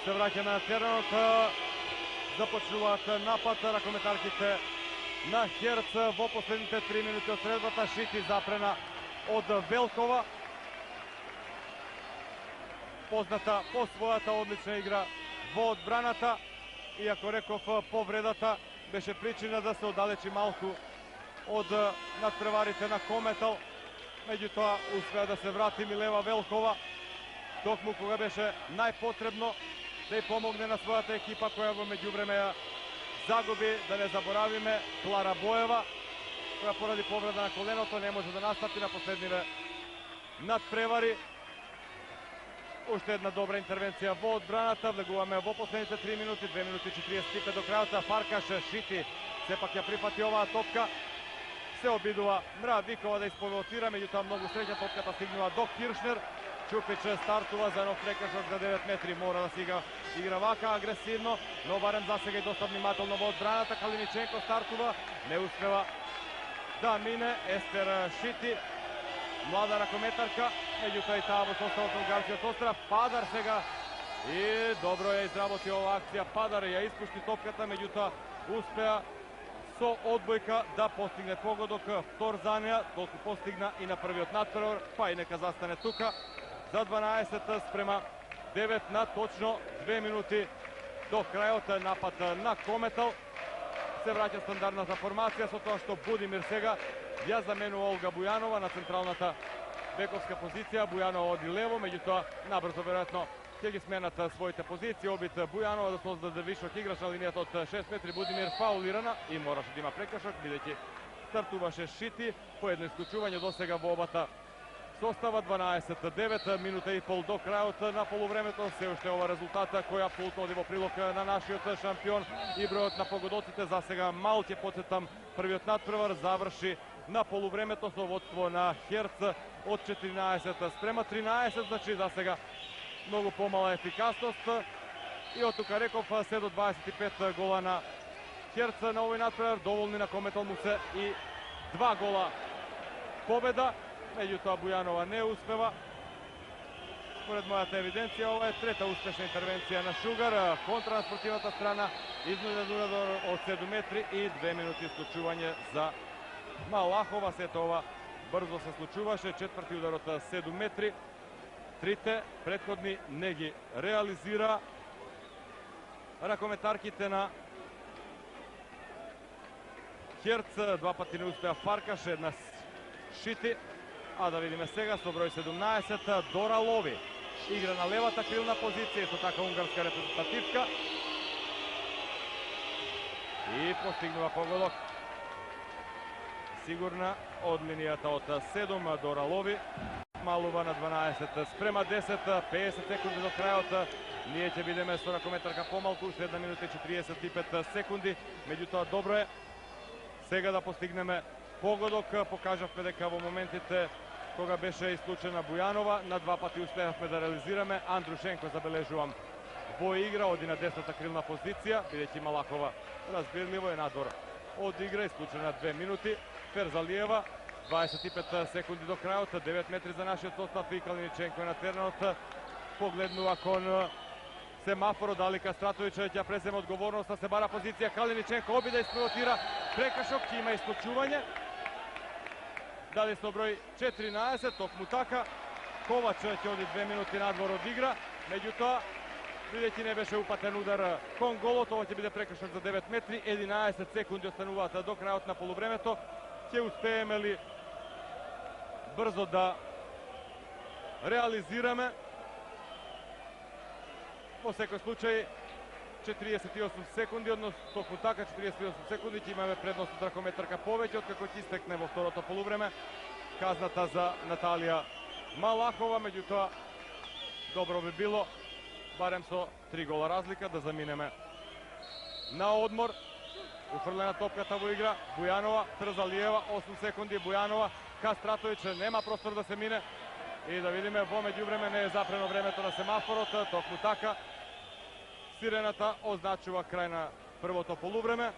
Се враќаме на теренот, започнуваат напад ракометарките на Херц во последните 3 минути од средбата. Шити запрена од Велкова, позната по својата одлична игра во одбраната, иако реков повредата беше причина да се оддалечи малку од надпреварите на Кометал, меѓутоа успеа да се врати Милева Велкова, токму кога беше најпотребно да ја помогне на својата екипа, која во меѓувреме ја загуби, да не заборавиме, Клара Боева, која поради повреда на коленото не може да настапи на последниве надпревари. Уште една добра интервенција во одбраната, влегуваме во последните 3 минути, 2 минути 45 до крајот. Фаркаш Шити сепак ја прифати оваа топка, се обидува Мравикова да испровоцира, меѓутоа многу среќа топката стигнува до Киршнер. Чупич стартува за нов прекршок за 9 метри, мора да се игра вака агресивно, но барем за сега и доста внимателно во одбраната. Калиниченко стартува, не успева да мине Естер Шити, млада ракометарка, меѓутоа и таа во составот на унгарскиот остров. Падар сега и добро ја изработи оваа акција, Падар ја испушти топката, меѓутоа успеа со одбојка да постигне погодок, втор за неа, толку постигна и на првиот надпревар, па и нека застане тука. За 12:9 на точно 2 минути до крајот напад на Кометал. Се враќа стандардната формација со тоа што Будимир сега ја заменува Олга Бујанова на централната бековска позиција. Бујанова оди лево, меѓутоа набрзо веројатно ќе ги сменат своите позиции. Обид Бујанова да создаде вишок играч на линијата од 6 метри. Будимир фаулирана и мораше да има прекршок, бидејќи стартуваше Шити по едно исклучување до сега во обата состава. 12:9, минута и пол до крајот на полувремето. Се уште ова резултата кој апсолутно оди во прилог на нашиот шампион и бројот на погодоците за сега мал. Ќе потсетам, првиот надпревар заврши на полувремето со водство на Херц од 14:13, значи за сега многу помала ефикасност. И од тука реков се до 25 гола на Херц на овој надпревар, доволни на Кометал му се и 2 гола победа. Меѓутоа Бујанова не успева. Според мојата евиденција, ова е трета успешна интервенција на Шугар. Контра на спортивната страна, изнуден удар од 7 метри и 2 минути исклучување за Малахова. Сето ова брзо се случуваше. Четврти удар од 7 метри. Трите претходни не ги реализира ракометарките на Херц. Два пати не успеа Фаркаш, една Шити. А да видиме сега со број 17 Дора Лови. Игра на левата крилна позиција, исто така унгарска репрезентативка. И постигнува погодок. Сигурна од линијата од 7 Дора Лови. Малува на 12 спрема 10, 50 секунди до крајот. Ние ќе бидеме со ракометарка помалку, уште 1 минута и 45 секунди. Меѓутоа добро е сега да постигнеме погодок. Покажавме дека во моментите кога беше исклучена Бујанова, на 2 пати успеавме да реализираме. Андрушенко, забележувам, во игра, оди на десната крилна позиција, бидејќи Малахова разбирливо е надвор од игра, исклучена 2 минути. Ферзалиева, 25 секунди до крајот, 9 метри за нашиот состав и Калиниченко е на теренот. Погледнува кон семафорот, дали Кастратовиќ ќе преземе одговорноста, се бара позиција, Калиниченко оби да испилотира прекашок, ќе има исклучување. Дали со број 14, токму така, Ковач ќе оди 2 минути надвор од игра, меѓутоа, бидејќи не беше упатен удар кон голот, ова ќе биде прекашок за 9 метри, 11 секунди остануваат до крајот на полувремето. Ќе успееме ли брзо да реализираме? Во секој случај 48 секунди, односно токму така 48 секунди ќе имаме предност од ракометарка повеќе откако ќе истекне во второто полувреме казната за Наталија Малахова, меѓутоа добро би било барем со 3 гола разлика да заминеме на одмор. Уфрлена топката во игра, Бујанова, Трзалиева, 8 секунди, Бујанова, Кастратовиќ, нема простор да се мине. И да видиме, во меѓувреме не е запрено времето на семафорот, токму така. Сирената означува крај на првото полувреме.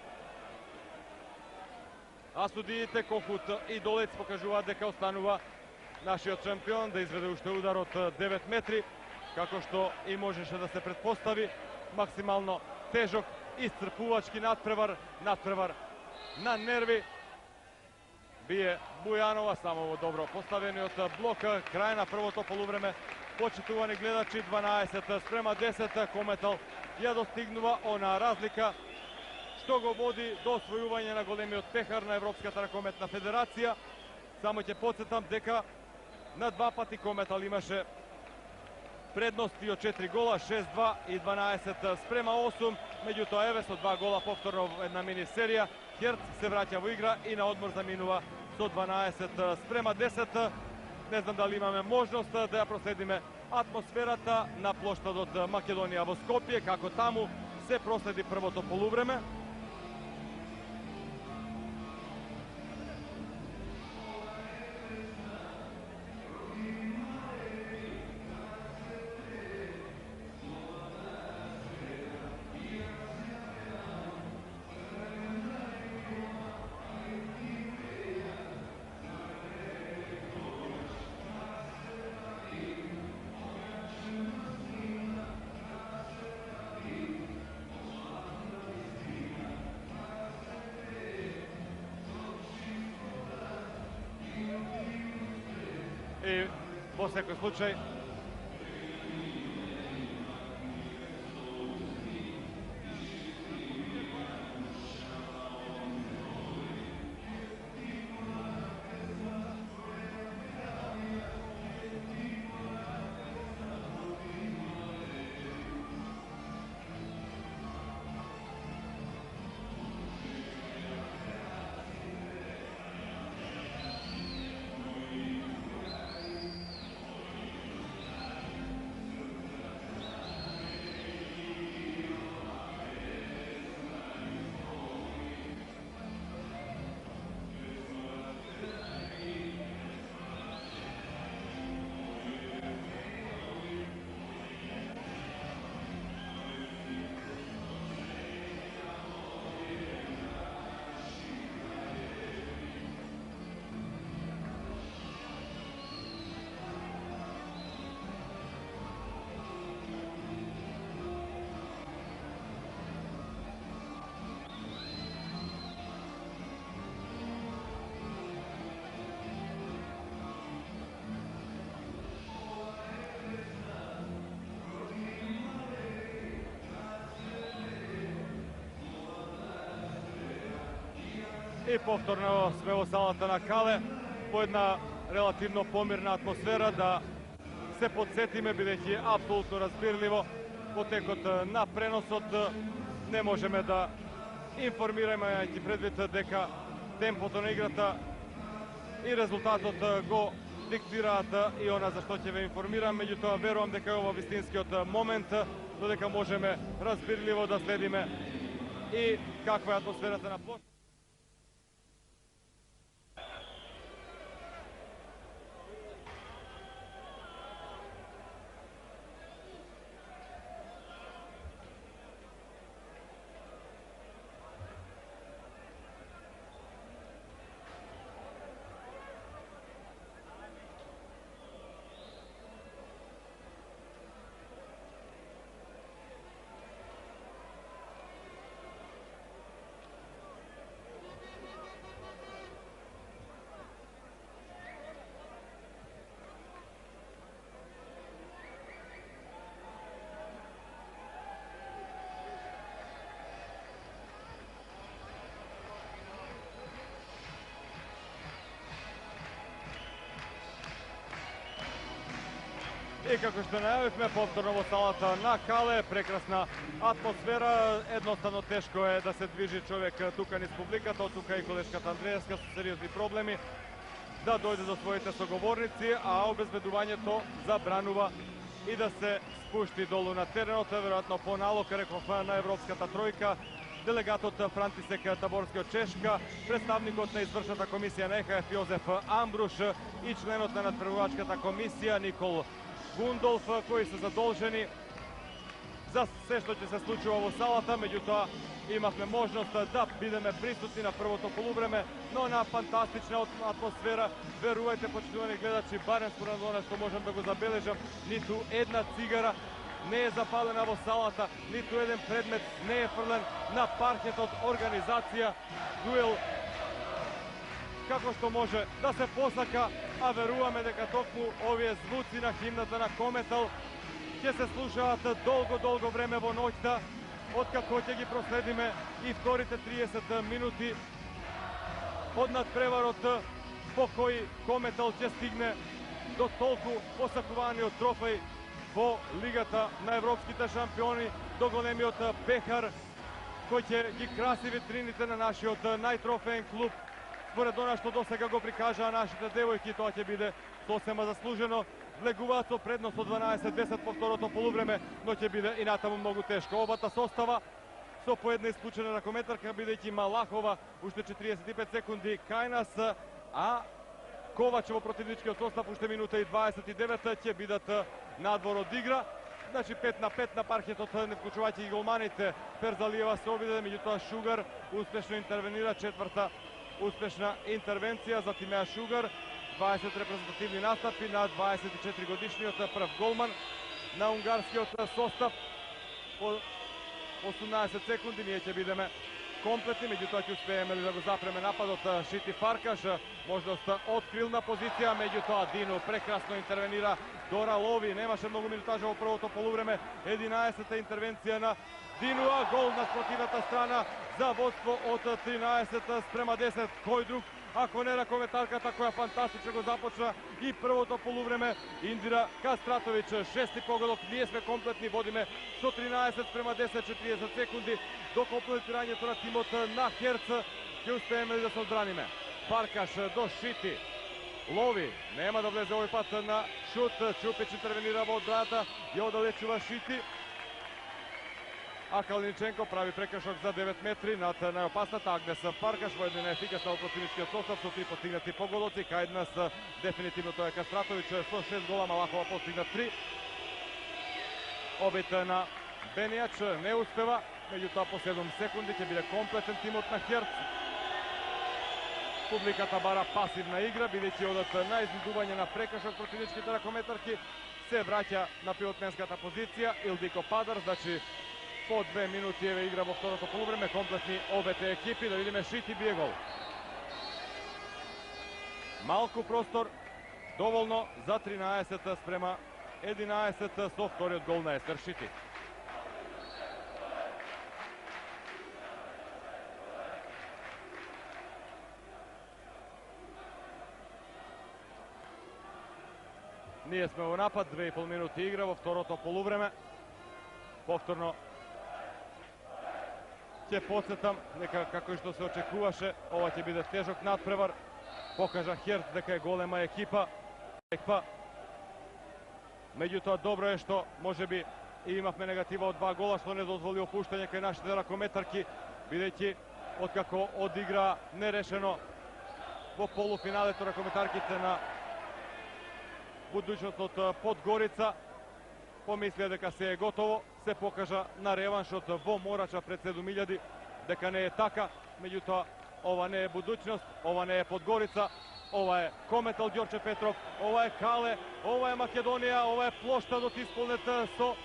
А судиите Кохут и Долец покажуваат дека останува нашиот шампион да изведе уште удар од 9 метри, како што и можеше да се претпостави. Максимално тежок, исцрпувачки надпревар на нерви. Бие Бујанова само во добро поставениот блок. Крај на првото полувреме. Почитувани гледачи, 12 спрема 10, Кометал ја достигнува она разлика што го води до освојување на големиот пехар на Европската ракометна федерација. Само ќе потсетам дека на 2 пати Кометал имаше предности од 4 гола, 6-2 и 12 спрема 8, меѓутоа еве со 2 гола повторно една мини серија. Херц се враќа во игра и на одмор заминува со 12 спрема 10. Не знам дали имаме можност да ја проследиме атмосферата на плоштадот Македонија во Скопје, како таму се проследи првото полувреме. И во секој случај и повторно сме во салата на Кале по една релативно помирна атмосфера, да се подсетиме, бидејќи апсолутно разбирливо во текот на преносот не можеме да информираме, имајќи предвид дека темпото на играта и резултатот го диктираат и она за што ќе ве информирам. Меѓутоа верувам дека е ова вистинскиот момент, додека можеме разбирливо да следиме и каква е атмосферата на площ. И како што најавивме, повторно во салата на Кале, прекрасна атмосфера, едноставно тешко е да се движи човек тука низ публиката, од тука и колешката Андреевска со сериозни проблеми да дојде до своите соговорници, а обезбедувањето забранува и да се спушти долу на теренот, веројатно по налог, реков, на Европската тројка. Делегатот Франтисек Таборски од Чешка, представникот на извршната комисија на ЕХФ Јозеф Амбруш и членот на надпреварувачката комисија Никол Гундолф, кои се задолжени за се што ќе се случува во салата. Меѓутоа имавме можност да бидеме присутни на првото полувреме, но на фантастична атмосфера. Верувајте, почитувани гледачи, барем според она што можам да го забележам, ниту една цигара не е запалена во салата, ниту еден предмет не е фрлен на паркетот. Организација, дуел како што може да се посака, а веруваме дека токму овие звуци на химната на Кометал ќе се слушаат долго време во ноќта, откако ќе ги проследиме и вторите 30 минути од надпреварот по кој Кометал ќе стигне до толку посакуваниот трофеј во Лигата на европските шампиони, до големиот пехар кој ќе ги краси витрините на нашиот најтрофеен клуб. Според она што досега го прикажаа нашите девојки, тоа ќе биде сосема заслужено. Влегуваат со предност од 12-10 по второто полувреме, но ќе биде и натаму многу тешко. Обата состава со по една исклучена ракометарка, бидејќи Малахова уште 45 секунди кај нас, а Ковач во противничкиот состав уште минута и 29 ќе бидат надвор од игра. Значи 5 на 5 на паркетот, не вклучувајќи и голманите. Перзалиева се обиде, меѓутоа Шугар успешно интервенира, четврта успешна интервенција за Тимеа Шугар. 20 репрезентативни настапи на 24 годишниот прв голман на унгарскиот состав. По 18 секунди ние ќе бидеме комплетни, меѓутоа ќе успееме ли да го запреме нападот Шити Фаркаш, можност од крилна позиција, меѓутоа Дино прекрасно интервенира. Дора Лови немаше многу минутажа во првото полувреме, 11-та интервенција на Дино, а гол на спротивната страна за водство од 13-10. Кој друг ако не ракометарката која фантастично го започна и првото полувреме. Индира Кастратовиќ, шести погодок, ние сме комплетни, водиме со 13-10, 40 секунди до комплетирањето на тимот на Херц. Ќе успееме да се одбраниме. Фаркаш до Шити. Лови, нема да влезе овој пат на шут. Чупич интервенира во одбраната, ја оддалечува Шити. А Калиниченко прави прекршок за 9 метри над најопасната Агнес Фаркаш во една ефикасна од противничкиот состав со 3 постигнати погодоци. Кај нас дефинитивно тоа е Кастратовиќ со 6 гола, Малахова постигна 3. Обид на Бенијач не успева, меѓутоа по 7 секунди ќе биде комплетен тимот на Херц. Публиката бара пасивна игра, бидејќи одат на изнудување на прекршок противничките ракометарки. Се враќа на пилотменската позиција Илдико Падар, значи по 2 минути еве игра во второто полувреме, комплетни обете екипи. Да видиме, Шити бие гол. Малку простор, доволно за 13 спрема 11 со вториот гол на Естер Шити. Ние сме во напад, 2,5 минути игра во второто полувреме. Повторно ќе подсетам дека како и што се очекуваше, ова ќе биде тежок надпревар. Покажа Херц дека е голема екипа. Меѓутоа добро е што можеби и имавме негатива од 2 гола, што не дозволи опуштање кај нашите ракометарки, бидејќи откако одигра нерешено во полуфиналето ракометарките на будуćност од Подгорица, помислија дека се е готово, се покажа на реваншот во Морача пред 7000 дека не е така. Меѓутоа ова не е будуćност, ова не е Подгорица, ова е Кометал Ѓорче Петров, ова е Кале, ова е Македонија, ова е плоштадот исполнет со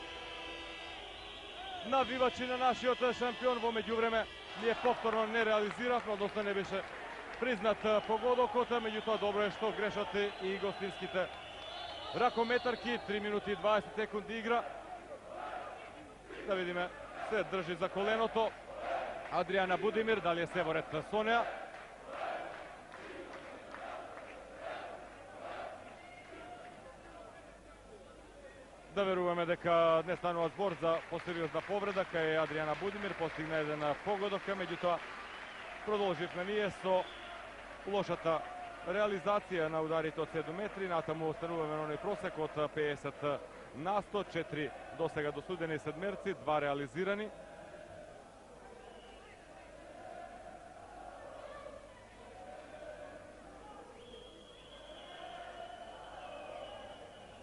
навивачи на нашиот шампион. Во меѓувреме ние повторно не реализиравме, односно не беше признат погодокот, меѓутоа добро е што грешат и гостинските ракометарки. 3 минути и 20 секунди игра. Да видиме, се држи за коленото Адријана Будимир, дали е се во ред со неа. Да веруваме дека не станува збор за посериозна повреда кај Адријана Будимир, постигна еден погодок, меѓутоа продолживме ние со лошата реализација на ударите од 7 метри, натаму остануваме на оној просек од 50 на 100, 4 досега досудени седмерци, 2 реализирани.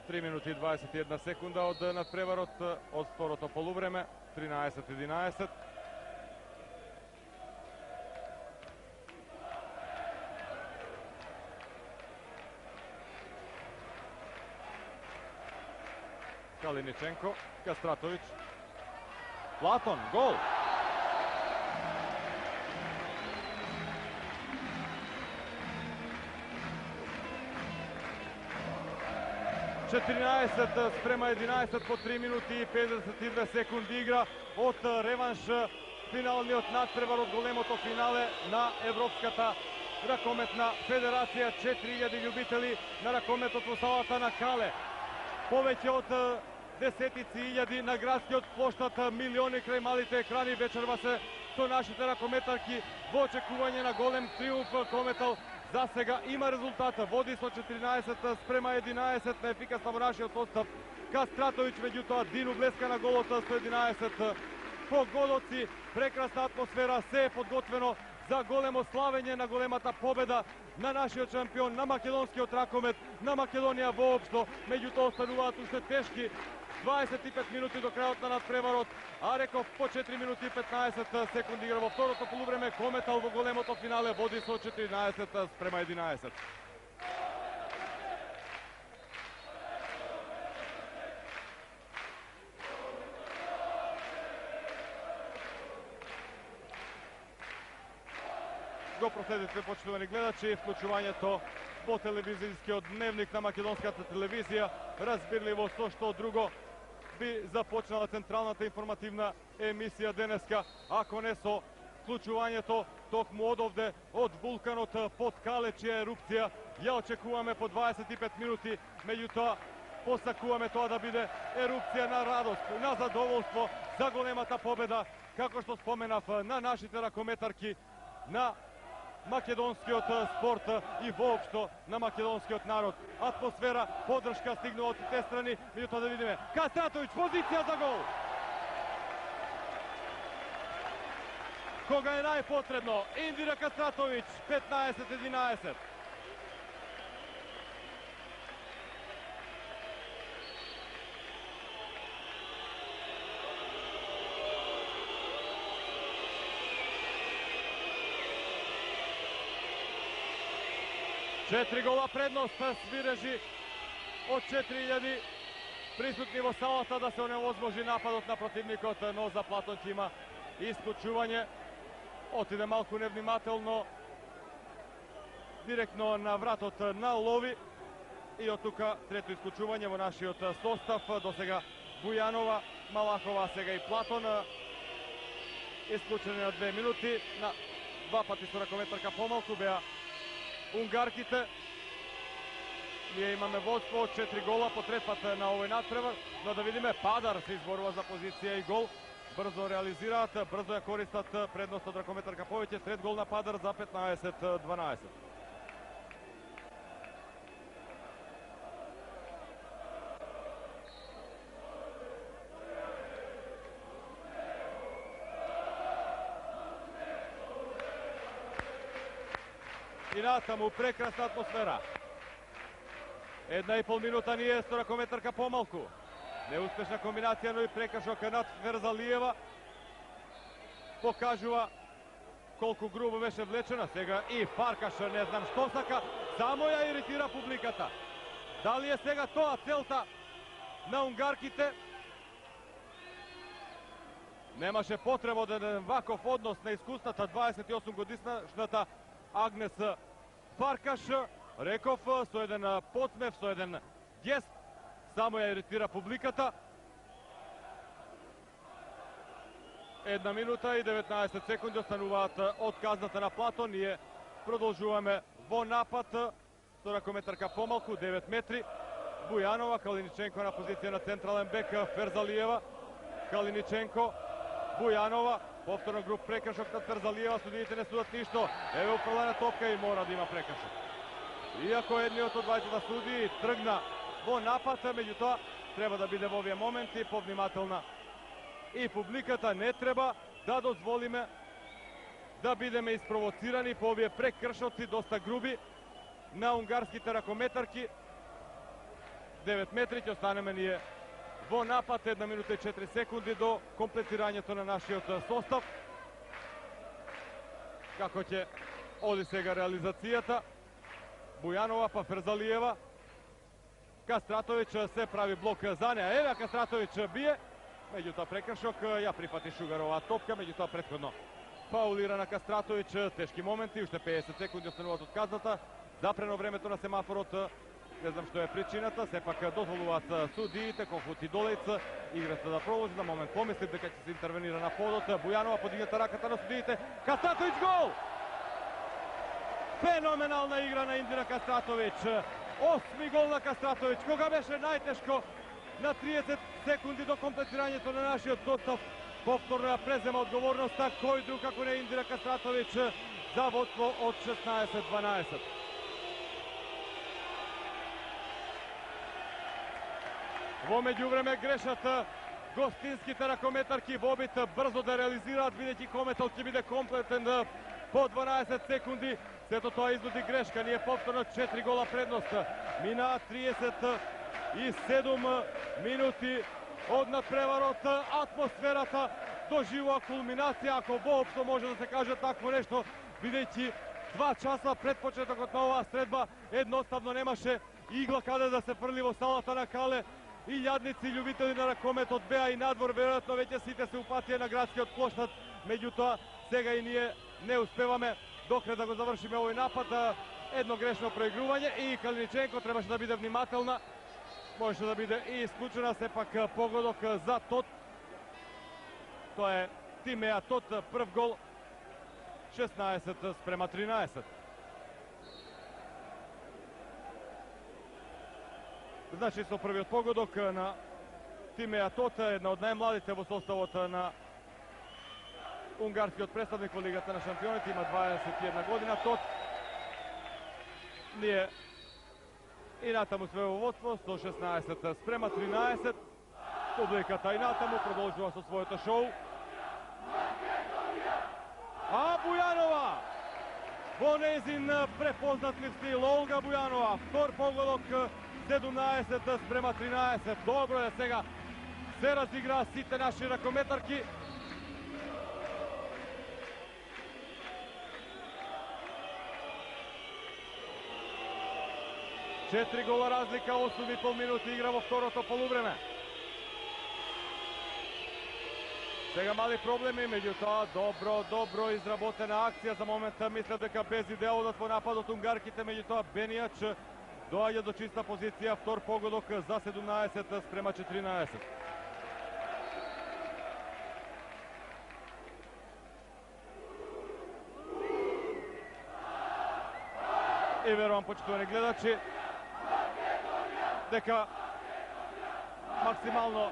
Три минути и 21 секунда од надпреварот од второто полувреме, 13-11. Калиниченко, Кастратовиќ, Платон, гол! Четиринаесет спрема 11 по 3 минути и 52 секунди игра од реванш финалниот надпревар од големото финале на Европската ракометна федерација. 4000 љубители на ракометот во салата на Кале. Повеќе од десетици илјади на градскиот плоштад, милиони крај малите екрани. Вечерва се со нашите ракометарки во очекување на голем триумф. Кометал за сега има резултата, води со 14 спрема 11 на ефикасна во нашиот состав. Кастратовиќ, меѓутоа Дину блеска на голот со 11 погодоци. Прекрасна атмосфера, се е подготвено за големо славење на големата победа на нашиот шампион, на македонскиот ракомет, на Македонија воопшто. Меѓутоа остануваат уште тешки 25 минути до крајот на надпреварот, а реков по 4 минути и 15 секунди игра во второто полувреме. Кометал во големото финале води со 14 спрема 11. Го проследите, почитувани гледачи, вклучувањето по телевизискиот дневник на македонската телевизија. Разбирливо со што друго би започнала централната информативна емисија денеска, ако не со вклучувањето токму одовде од вулканот под Кале, чија ерупција ја очекуваме по 25 минути. Меѓутоа посакуваме тоа да биде ерупција на радост, на задоволство за големата победа, како што споменав, на нашите ракометарки, на македонскиот спорт и воопшто на македонскиот народ. Атмосфера, поддршка стигнува од тие страни. Меѓутоа да видиме Кастратовиќ, позиција за гол. Кога е најпотребно, Индира Кастратовиќ, 15-11. Четири гола предност, свирежи од 4000 присутни во салата да се оневозможи нападот на противникот, но за Платон ќе има исклучување. Отиде малку невнимателно директно на вратот на Лови и од тука трето исклучување во нашиот состав. До сега Бујанова, Малахова, сега и Платон. Исклучени на 2 минути, на 2 пати со ракометарка помалку беа унгарките. Ние имаме водство од 4 гола по трет пат на овој надпревар, но да видиме Падар се изборува за позиција и гол. Брзо реализираат, брзо ја користат предност од Ракометар Каповиќе, трет гол на Падар за 15-12. И натаму прекрасна атмосфера. 1,5 минута ни е со Ракометарка помалку. Неуспешна комбинација, но и прекашок над Ферзалиева. Покажува колку грубо беше влечена. Сега и Фаркаш, не знам што сака, само ја иритира публиката. Дали е сега тоа целта на унгарките? Немаше потреба да ваков однос на искусната 28 годишната Агнес Фаркаш. Реков со еден подсмев, со еден гест, само ја иритира публиката. 1 минута и 19 секунди остануваат од казната на Платон. Ние продолжуваме во напад со Ракометарка помалку, 9 метри. Бујанова, Калиниченко на позиција на централен бек, Ферзалиева, Калиниченко, Бујанова, повторно груп прекршок над Ферзалиева, судиите не судат ништо. Еве управлена топка и мора да има прекршок. Иако едниот од двајцата судии тргна во напад, меѓутоа треба да биде во овие моменти повнимателна и публиката. Не треба да дозволиме да бидеме испровоцирани по овие прекршоци, доста груби на унгарските ракометарки. 9 метри ќе останеме ние во напад, 1 минута и 4 секунди до комплетирањето на нашиот состав. Како ќе оди сега реализацијата? Бујанова па Ферзалиева. Кастратовиќ се прави блок за неа. Еве Кастратовиќ бие, меѓутоа прекршок, ја прифати Шугарова топка, меѓутоа претходно фаулира на Кастратовиќ. Тешки моменти, уште 50 секунди остануваат од казната. Запрено времето на семафорот, не знам што е причината, сепак дозволуваат судиите, Кофут и Долец, играта да продолжи. На момент помислив дека ќе се интервенира на подот. Бујанова подигната раката на судиите. Кастратовиќ гол! Феноменална игра на Индира Кастратовиќ. 8 гол на Кастратовиќ. Кога беше најтешко на 30 секунди до комплетирањето на нашиот состав, повторно ја презема одговорноста кој друг како не Индира Кастратовиќ за водство од 16-12. Во меѓувреме грешат гостинските ракометарки во обид брзо да реализираат, бидејќи кометот ќе биде комплетен по 12 секунди. Сето тоа изводи грешка. Ние повторно 4 гола предност. Минаа 37 минути од надпреварот. Атмосферата доживува кулминација, ако воопшто може да се каже такво нешто, бидејќи 2 часа пред почетокот на оваа средба едноставно немаше игла каде да се фрли во салата на Кале. И јадници љубители на ракометот беа и надвор, веројатно веќе сите се упатија на градскиот площад, меѓутоа сега и ние не успеваме докрај да го завршиме овој напад. Едно грешно проигрување и Калиниченко требаше да биде внимателна. Можеше да биде и исклучена, сепак погодок за Тот. Тоа е Тимеа Тот, прв гол, 16-13. Значи со првиот погодок на Тимеа Тот, една од најмладите во составот на унгарскиот представник во Лигата на шампионите, има 21 година Тот. Ние и натаму све во водство, 116-13. Публиката и натаму продолжува со своето шоу. А Бујанова во нејзин препознатлив стил, Олга Бујанова, втор погодок, 17-13. Добро е сега се разиграа сите наши ракометарки. Четири гола разлика, 8,5 минути игра во второто полувреме. Сега мали проблеми, меѓутоа добро изработена акција. За момент мислев дека без идеалот во нападот унгарките, меѓутоа Бенијач доаѓа до чиста позиција, втор погодок за 17-14. И верувам, почитувани гледачи, дека максимално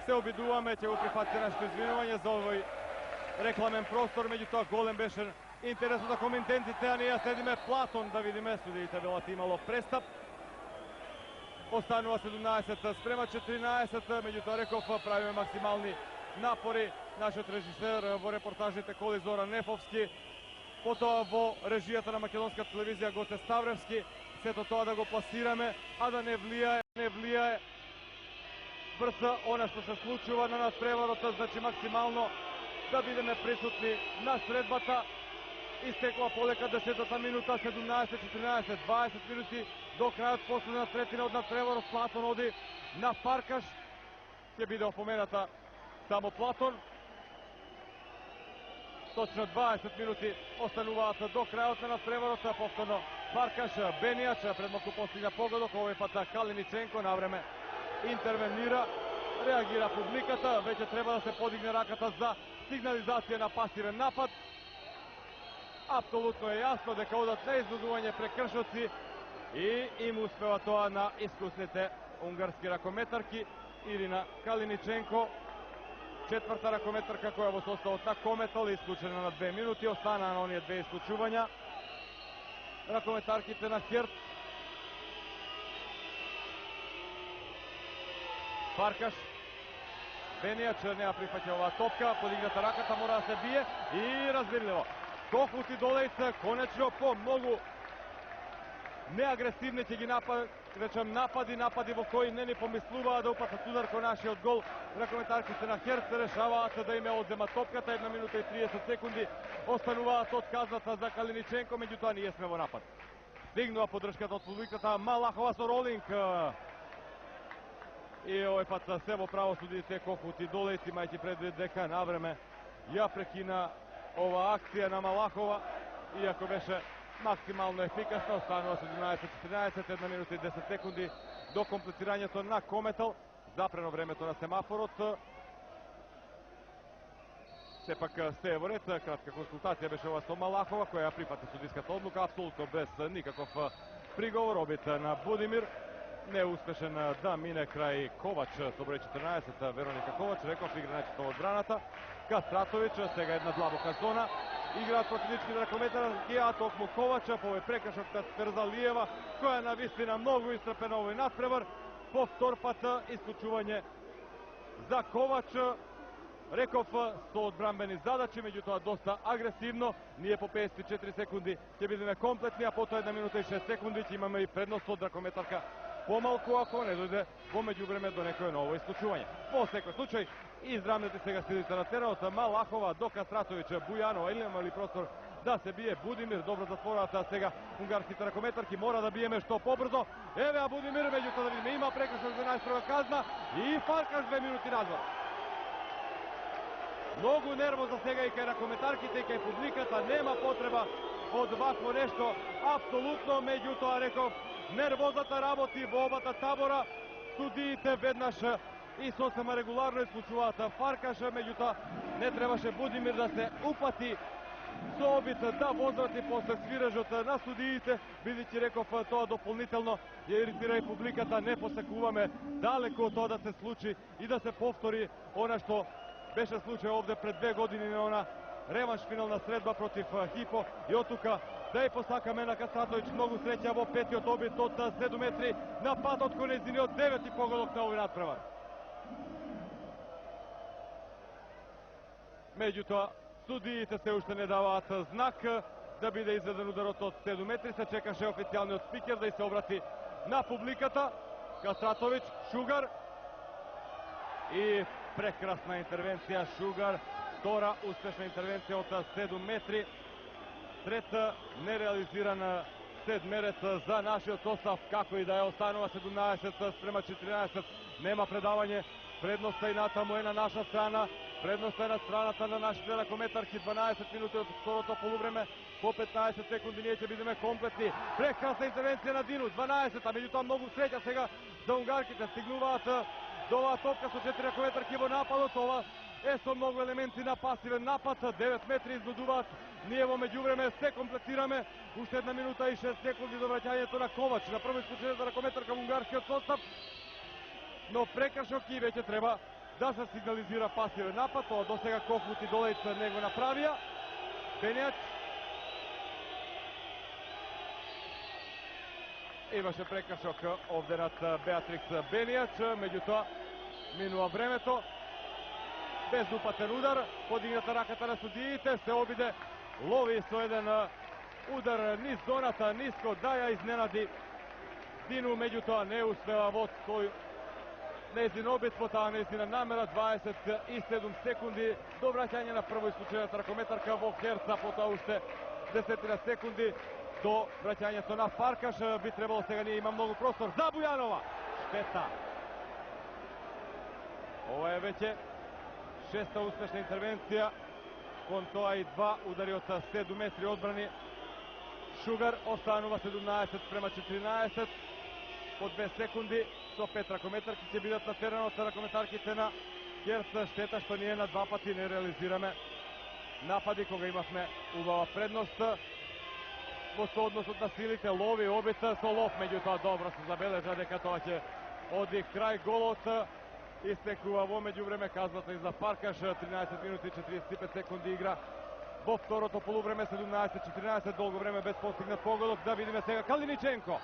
се обидуваме, ќе го прифатите нашето извинување за овој рекламен простор, меѓутоа голем беше интересот на коментентите, а ние следиме Платон да видиме, судиите велат имало престап. Останува 17 спрема 14, меѓутоа реков правиме максимални напори. Нашиот режисер во репортажите Коли Зоран Нефовски, потоа во режијата на македонска телевизија Гоце Ставревски, сето тоа да го пласираме, а да не влијае врз она што се случува на надпреварот, значи максимално да бидеме присутни на средбата. Истекла полека 10-та минута, 17-14, 20 минути до крајот, последна третина од надпреварот. Платон оди на Фаркаш, ќе биде опомената само Платон. Точно 20 минути остануваат до крајот на надпреварот. Повторно Фаркаш, Бенијач пред малку постигна погодок, овој пат Калиниченко навреме интервенира, реагира публиката, веќе треба да се подигне раката за сигнализација на пасивен напад. Апсолутно е јасно дека одат на изнудување прекршоци и им успева тоа на искусните унгарски ракометарки. Ирина Калиниченко, четврта ракометарка која во составот на Кометал исклучена на 2 минути, остана на оние 2 исклучувања. Ракометарките на Херт. Фаркаш, Бенијач не ја прифаќа оваа топка, подигната раката, мора да се бие и разбирливо. Кохут и Долејц конечно по многу неагресивни ќе ги напади во кои не ни помислуваа да упатат удар кон нашиот гол. Ракометарките на Херц решаваат да им ја одземат топката, 1 минута и 30 секунди остануваат од казната за Калиниченко, меѓутоа ние сме во напад. Стигнува поддршката од публиката, Малахова со ролинг. И овој пат се во право судите Кохут и Долејц, имајќи предвид дека навреме ја прекина ова акција на Малахова, иако беше максимално ефикасно. Останува 17-14, 1 минута и 10 секунди до комплетирањето на Кометал. Запрено времето на семафорот. Сепак се е во ред, кратка консултација беше ова со Малахова, која ја прифати судиската одлука, апсолутно без никаков приговор. Обид на Будимир, неуспешен да мине крај Ковач со број 14, Вероника Ковач, реков играначето од одбраната. Кастратович, сега една длабока зона. Играат противнички ракометарки, а токму Ковач по овој прекршок на Сперзалиева, која на вистина многу истрпена овој надпревар. По втор пат исклучување за Ковач. Реков со одбранбени задачи, меѓутоа доста агресивно. Ние по 54 секунди ќе бидеме комплетни, а потоа 1 минута и 6 секунди ќе имаме и предност од ракометарка помалку, ако не дојде во меѓувреме до некој ново исклучување. Во секој случај, израмнете сега силите на теренот. Малахова до Кастратович, Бујанова, или нема ли простор да се бие Будимир, добро затвораат сега унгарските ракометарки, мора да биеме што побрзо. Еве а Будимир, меѓутоа да видиме, има прекршок за најстрога казна и Фаркаш 2 минути надвор. Многу нервоз за сега и кај ракометарките и кај публиката, нема потреба од вакво нешто, апсолутно, меѓутоа реков, нервозата работи во обата табора. Судиите веднаш и сосема регуларно исклучуваат Фаркаш, меѓутоа не требаше Будимир да се упати со обид да возврати после свиражот на судиите, бидејќи реков тоа дополнително ја иритира и публиката. Не посекуваме далеко од тоа да се случи и да се повтори она што беше случај овде пред 2 години на она реванш финална средба против Хипо. И од тука да ја посакаме на Кастратович многу среќа во петиот обид од 7 метри на патот кон нејзиниот 9-ти погодок на овој надпревар. Меѓутоа, судиите се уште не даваат знак да биде изведен ударот од 7 метри. Се чекаше официјалниот спикер да се обрати на публиката. Кастратович, Шугар и прекрасна интервенција Шугар. Втора успешна интервенција од 7 метри. Трета нереализиран седмерец за нашиот состав, како и да е. Останува 17 спрема 14. Нема предавање. Предноста и натаму е на наша страна. Предноста е на страната на нашите ракометарки. 12 минути од второто полувреме. По 15 секунди ние ќе бидеме комплетни. Прекрасна интервенција на Дину. 12, а меѓутоа многу среќа сега за унгарките. Стигнуваат до оваа топка со 4 ракометарки во нападот. Ова со многу елементи на пасивен напад, 9 метри изнудуваат. Ние во меѓувреме се комплетираме. Уште 1 минута и 6 секунди до враќањето на Ковач, на прво исклучената ракометарка во унгарскиот состав. Но прекршок и веќе треба да се сигнализира пасивен напад. Тоа досега Кохут и Долејц не го направија. Бенијач имаше прекршок овде над Беатрикс Бенијач, меѓутоа минува времето. Без упатен удар, подигната раката на судиите, се обиде, лови со еден удар низ зоната, ниско, да ја изненади Дину, меѓутоа не успева во тој нејзин обид, во таа нејзина намера. 27 секунди до враќање на прво исклучената ракометарка во Херца, потоа уште 10 секунди до враќањето на Фаркаш. Би требало сега, ние има многу простор за Бујанова. Штета. Ова е веќе шеста успешна интервенција, кон тоа и 2 удари од 7 метри одбрани. Шугар останува 17:14, по 2 секунди, со 5 ракометарки ќе бидат на теренот. Ракометарките на Херц, штета што ние на 2 пати не реализираме напади кога имавме убава предност. Во соодносот на силите, лови обид со лов, меѓутоа добро се забележа дека тоа ќе оди крај голот. Истекува во меѓувреме казната и за Фаркаш, 13 минути и 45 секунди игра во второто полувреме, 17:14, долго време без постигнат погодок. Да видиме сега Калиниченко.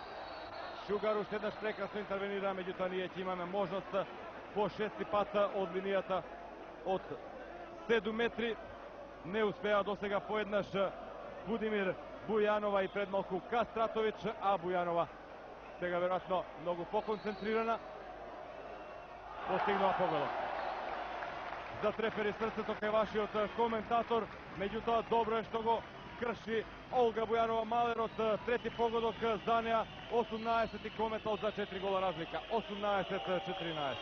Шугар уште еднаш прекрасно интервенира, меѓутоа ние ќе имаме можност по 6 пат од линијата од 7 метри. Не успеа досега поеднаш Будимир Бујанова и предмалку Кастратович, а Бујанова сега веројатно многу поконцентрирана постигнува погодок. Затрепери срцето кај вашиот коментатор, меѓутоа добро е што го крши Олга Бујанова Малерот. Трети погодок за неа, 18 кометал за 4 гола разлика, 18:14.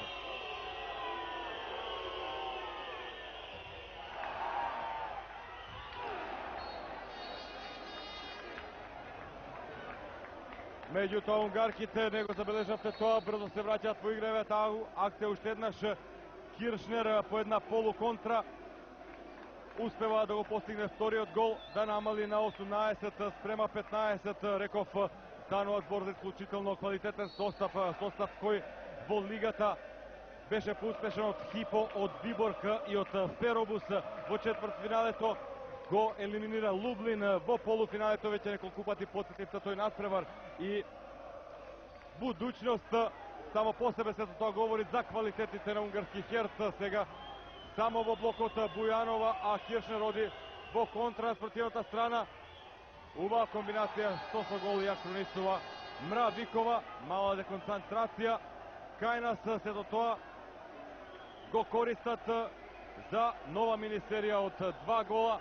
Меѓутоа унгарките не го забележавте тоа, брзо се враќаат во игра. Таа акција уште еднаш Киршнер по една полуконтра успева да го постигне вториот гол, да намали на 18:15. Реков, станува збор за исклучително квалитетен состав кој во лигата беше поуспешен од Хипо, од Виборг и од Феробус. Во четвртфиналето го елиминира Лублин, во полуфиналето веќе неколку пати потсетивте тој надпревар и будуćност. Само по себе се тоа говори за квалитетите на унгарски Херц. Сега само во блокот Бујанова, а Киршнер роди во контра на спротивната страна. Убава комбинација со гол ја хронисува Мравикова. Мала деконцентрација кај нас, сето тоа го користат за нова минисерија од 2 гола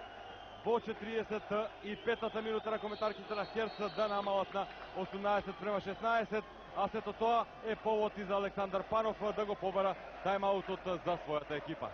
во 45-та минута. Ракометарките на Херц да намалат на 18:16, а сето тоа е повод и за Александар Панов да го побара тајмаутот за својата екипа.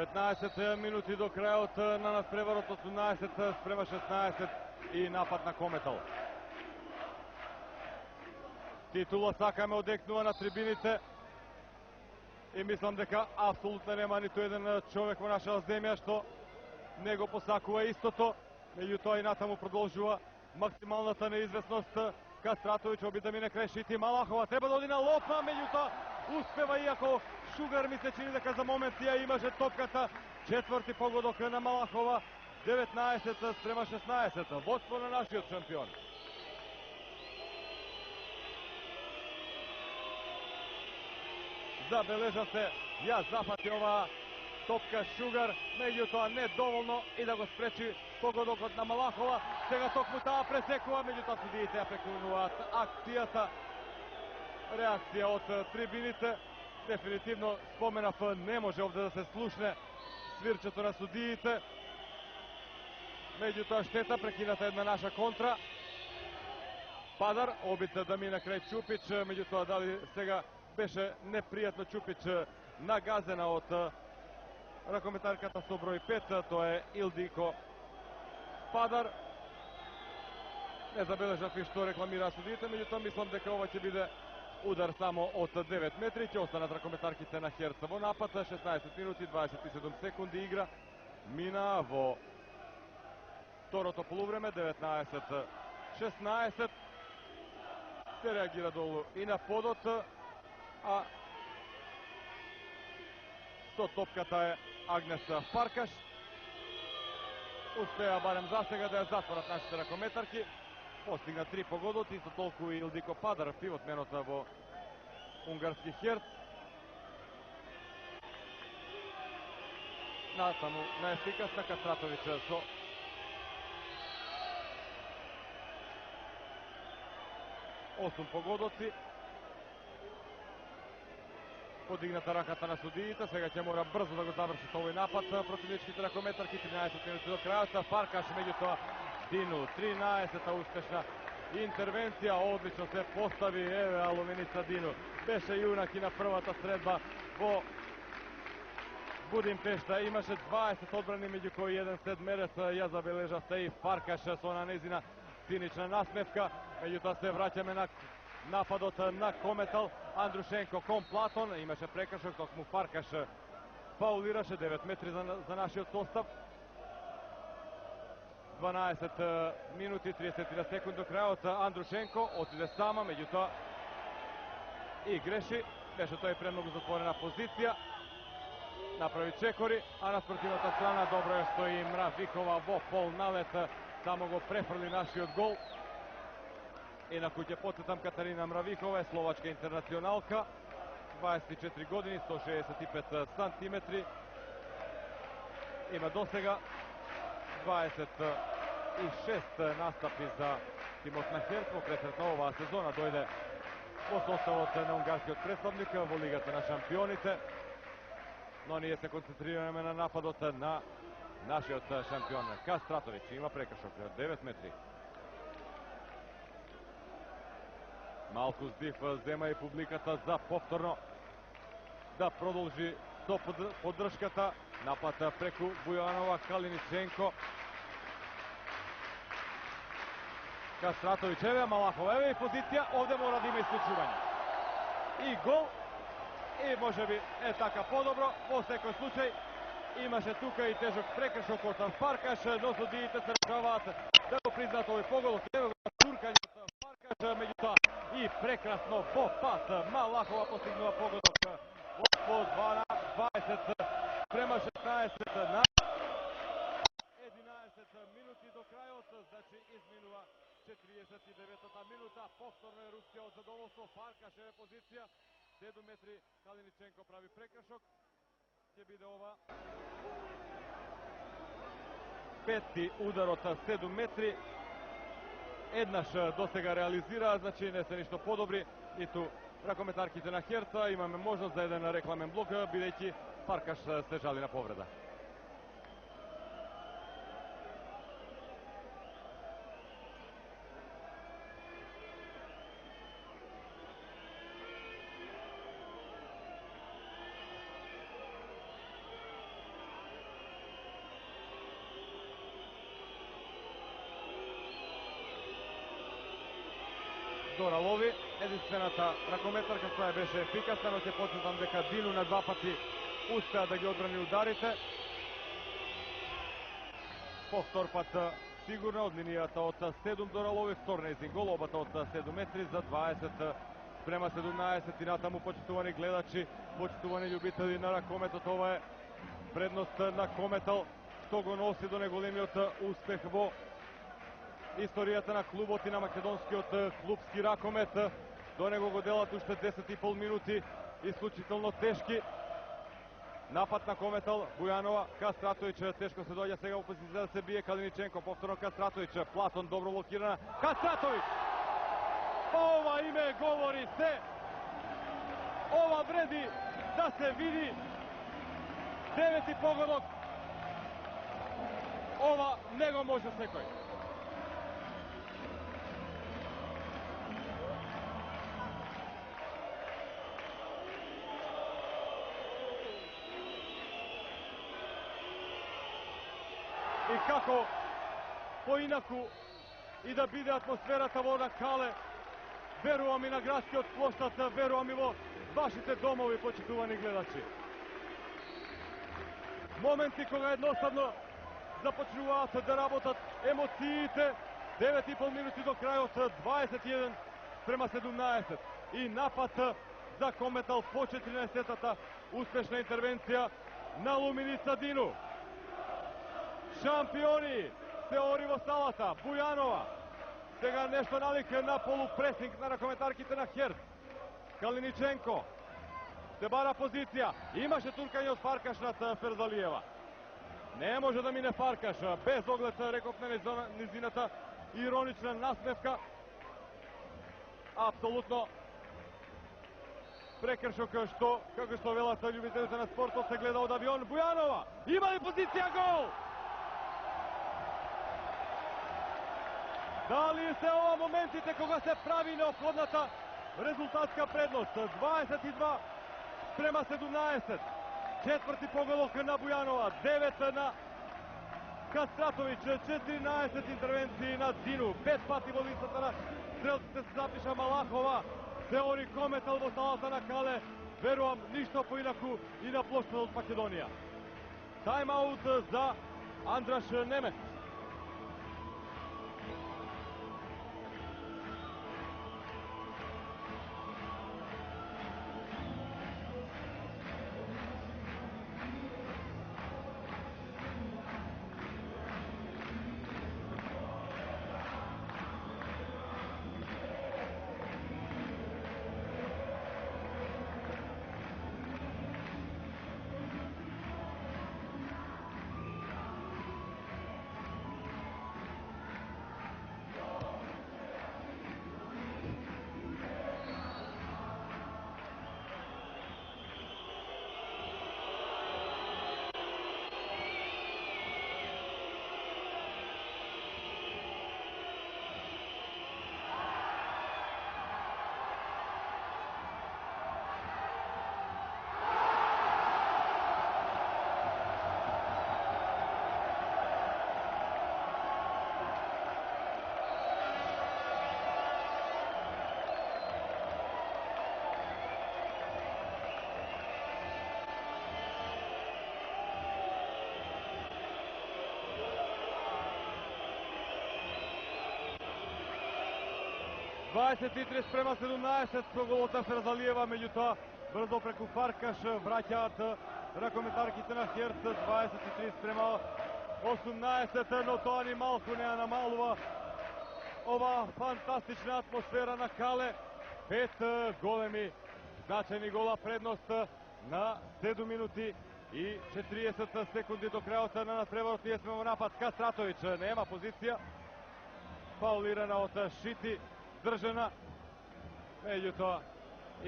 Петнаесет минути до крајот на надпреварот, 18:16 и напад на Кометал. Титула сакаме одекнува на трибините и мислам дека апсолутно нема ниту еден човек во нашата земја што не го посакува истото. Меѓутоа и натаму продолжува максималната неизвестност Кастратович обид да мине крај Шити Малахова, треба да оди на лопта, меѓутоа успева, иако Шугар ми се чини дека за момент ја имаше топката. Четврти погодок на Малахова, 19 спрема 16, водство на нашиот шампион. Забележавте, ја запати оваа топка Шугар, меѓутоа не доволно и да го спречи погодокот на Малахова. Сега токму таа пресекува, меѓутоа судиите ја преклучуваат акцијата. Реакција од трибините. Дефинитивно споменав, не може овде да се слушне свирчето на судиите. Меѓутоа штета, прекината една наша контра. Падар, обид да мине крај Чупич, меѓутоа дали сега беше непријатно Чупич нагазена од ракометарката со број 5, тоа е Илдико Падар. Не забележав и што рекламира судиите, меѓутоа мислам дека ова ќе биде удар само од 9 метри. Ќе останат ракометарките на Херца во напад. 16 минути 27 секунди игра мина во второто полувреме. 19-16 се реагира долу и на подот, а со топката е Агнес Фаркаш. Успеа барем за сега да ја затворат нашите ракометарки. Постигна 3 погодоци, исто толку и Илдико Падар, пивотменот во унгарски Херц. Натаму на ефикасна Кастратович со 8 погодоци. Подигната раката на судиите, сега ќе мора брзо да го заврши овој напад противничките ракометарки. 13 минути до крајот, Фаркаш меѓутоа Дину, 13-та успешна интервенција, одлично се постави, еве Алуменица Дину, беше јунак и на првата средба во Будимпешта, имаше 20 одбрани меѓу кои еден седмерец, ја забележавте и Фаркаш со на незина цинична насмевка, меѓутоа се враќаме на нападот на Кометал. Андрушенко кон Платон, имаше прекршок, токму Фаркаш фаулираше. 9 метри за нашиот состав. 12 минути 30 секунди до крајот. Андрушенко отиде сама, меѓутоа и греши. Беше тој премногу затворена позиција. Направи чекори, а на спротивната страна добро ја стои Мравикова во пол налет, само го префрли нашиот гол. Инаку ќе потсетам, Катарина Мравикова е словачка интернационалка, 24 години, 165 сантиметри. Има досега 26 настапи за тимот на Херц во пресрет на оваа сезона. Дојде во составот на унгарскиот представник во Лигата на шампионите. Но ние се концентрираме на нападот на нашиот шампион Кастратович. Има прекршок 9 метри. Малку здив зема и публиката за повторно да продолжи со поддршката. Напад преку Бујанова, Калиниченко. Кастратович, еве Малахова, еве и позиција, овде мора да има исклучување. И гол, и можеби е така подобро, во секој случај имаше тука и тежок прекршок од Фаркаш, но судиите се решаваат да го признат овој погодок. Еве го туркање од Фаркаш, меѓутоа и прекрасно во пас Малахова постигнува погодок во 20 према 16 на 11 минути до крајот, значи изминува 49-та минута. Повторно е рускиот задоволство. Фаркаш е позиција 7 метри. Калиниченко прави прекршок. Ќе биде ова петти удар од 7 метри. Еднаш досега реализира, значи не се ништо подобри ниту ракометарките на Херца. Имаме можност за еден рекламен блок, бидејќи Фаркаш се жали на повреда. Дора лови, единствената ракометарка која беше ефикасна, но ќе потсетам дека Дину на два пати успеа да ги одбрани ударите. Повтор пат сигурна од линијата од 7 доралови втор нејзин гол, обата од 7 метри за 20 спрема 17 и натаму почитувани гледачи, почитувани љубители на ракометот. Ова е предност на Кометал, што го носи до неголемиот успех во историјата на клубот и на македонскиот клубски ракомет. До него го делат уште 10,5 минути, исклучително тешки. Напад на Кометал, Бујанова, Кастратовиќ, тешко се доаѓа сега во позиција да се бие Калиниченко, повторно Кастратовиќ, Платон добро блокирана, Кастратовиќ! Ова име говори се, ова вреди да се види, 9 погодок, ова не го може секој. И како поинаку и да биде атмосферата во Накале, верувам и на градскиот площад, верувам и во вашите домови, почитувани гледачи. Моменти кога едноставно започнуваат да работат емоциите. 9,5 минути до крајот, 21 спрема 17. И напад за Кометал по 14-тата успешна интервенција на Луминица Дину. Шампиони се ори во салата, Бујанова. Сега нешто налик на полупресинг на ракометарките на Херц. Калиниченко се бара позиција. Имаше туркање од Фаркаш над Ферзалиева. Не може да мине Фаркаш. Без оглед, реков на низината иронична насмевка. Апсолутно прекршок што, како што велат љубителите на спортот, се гледа од авион. Бујанова има ли позиција, гол? Дали се ова моментите кога се прави неопходната резултатска предност? 22 спрема 17. Четврти поголок на Бујанова, 9 на Кастратовиќ, 14 интервенции на Дину, 5 пати во листата на стрелците се запиша Малахова. Се ори Кометал во салата на Кале. Верувам ништо поинаку и на площадот од Македонија. Тајм-аут за Андраш Немец. ...23 спрема 17 со голот на Ферзалиева, меѓутоа брзо преку Фаркаш враќаат ракометарките на Херц. 23 спрема 18, но тоа ни малку не намалува ова фантастична атмосфера на Кале. 5 големи значајни гола, предност на 7 минути и 40 секунди до крајот на надпреварот. Ние сме во напад. Кастратовиќ нема позиција, фаулирана од Шити, држана, меѓутоа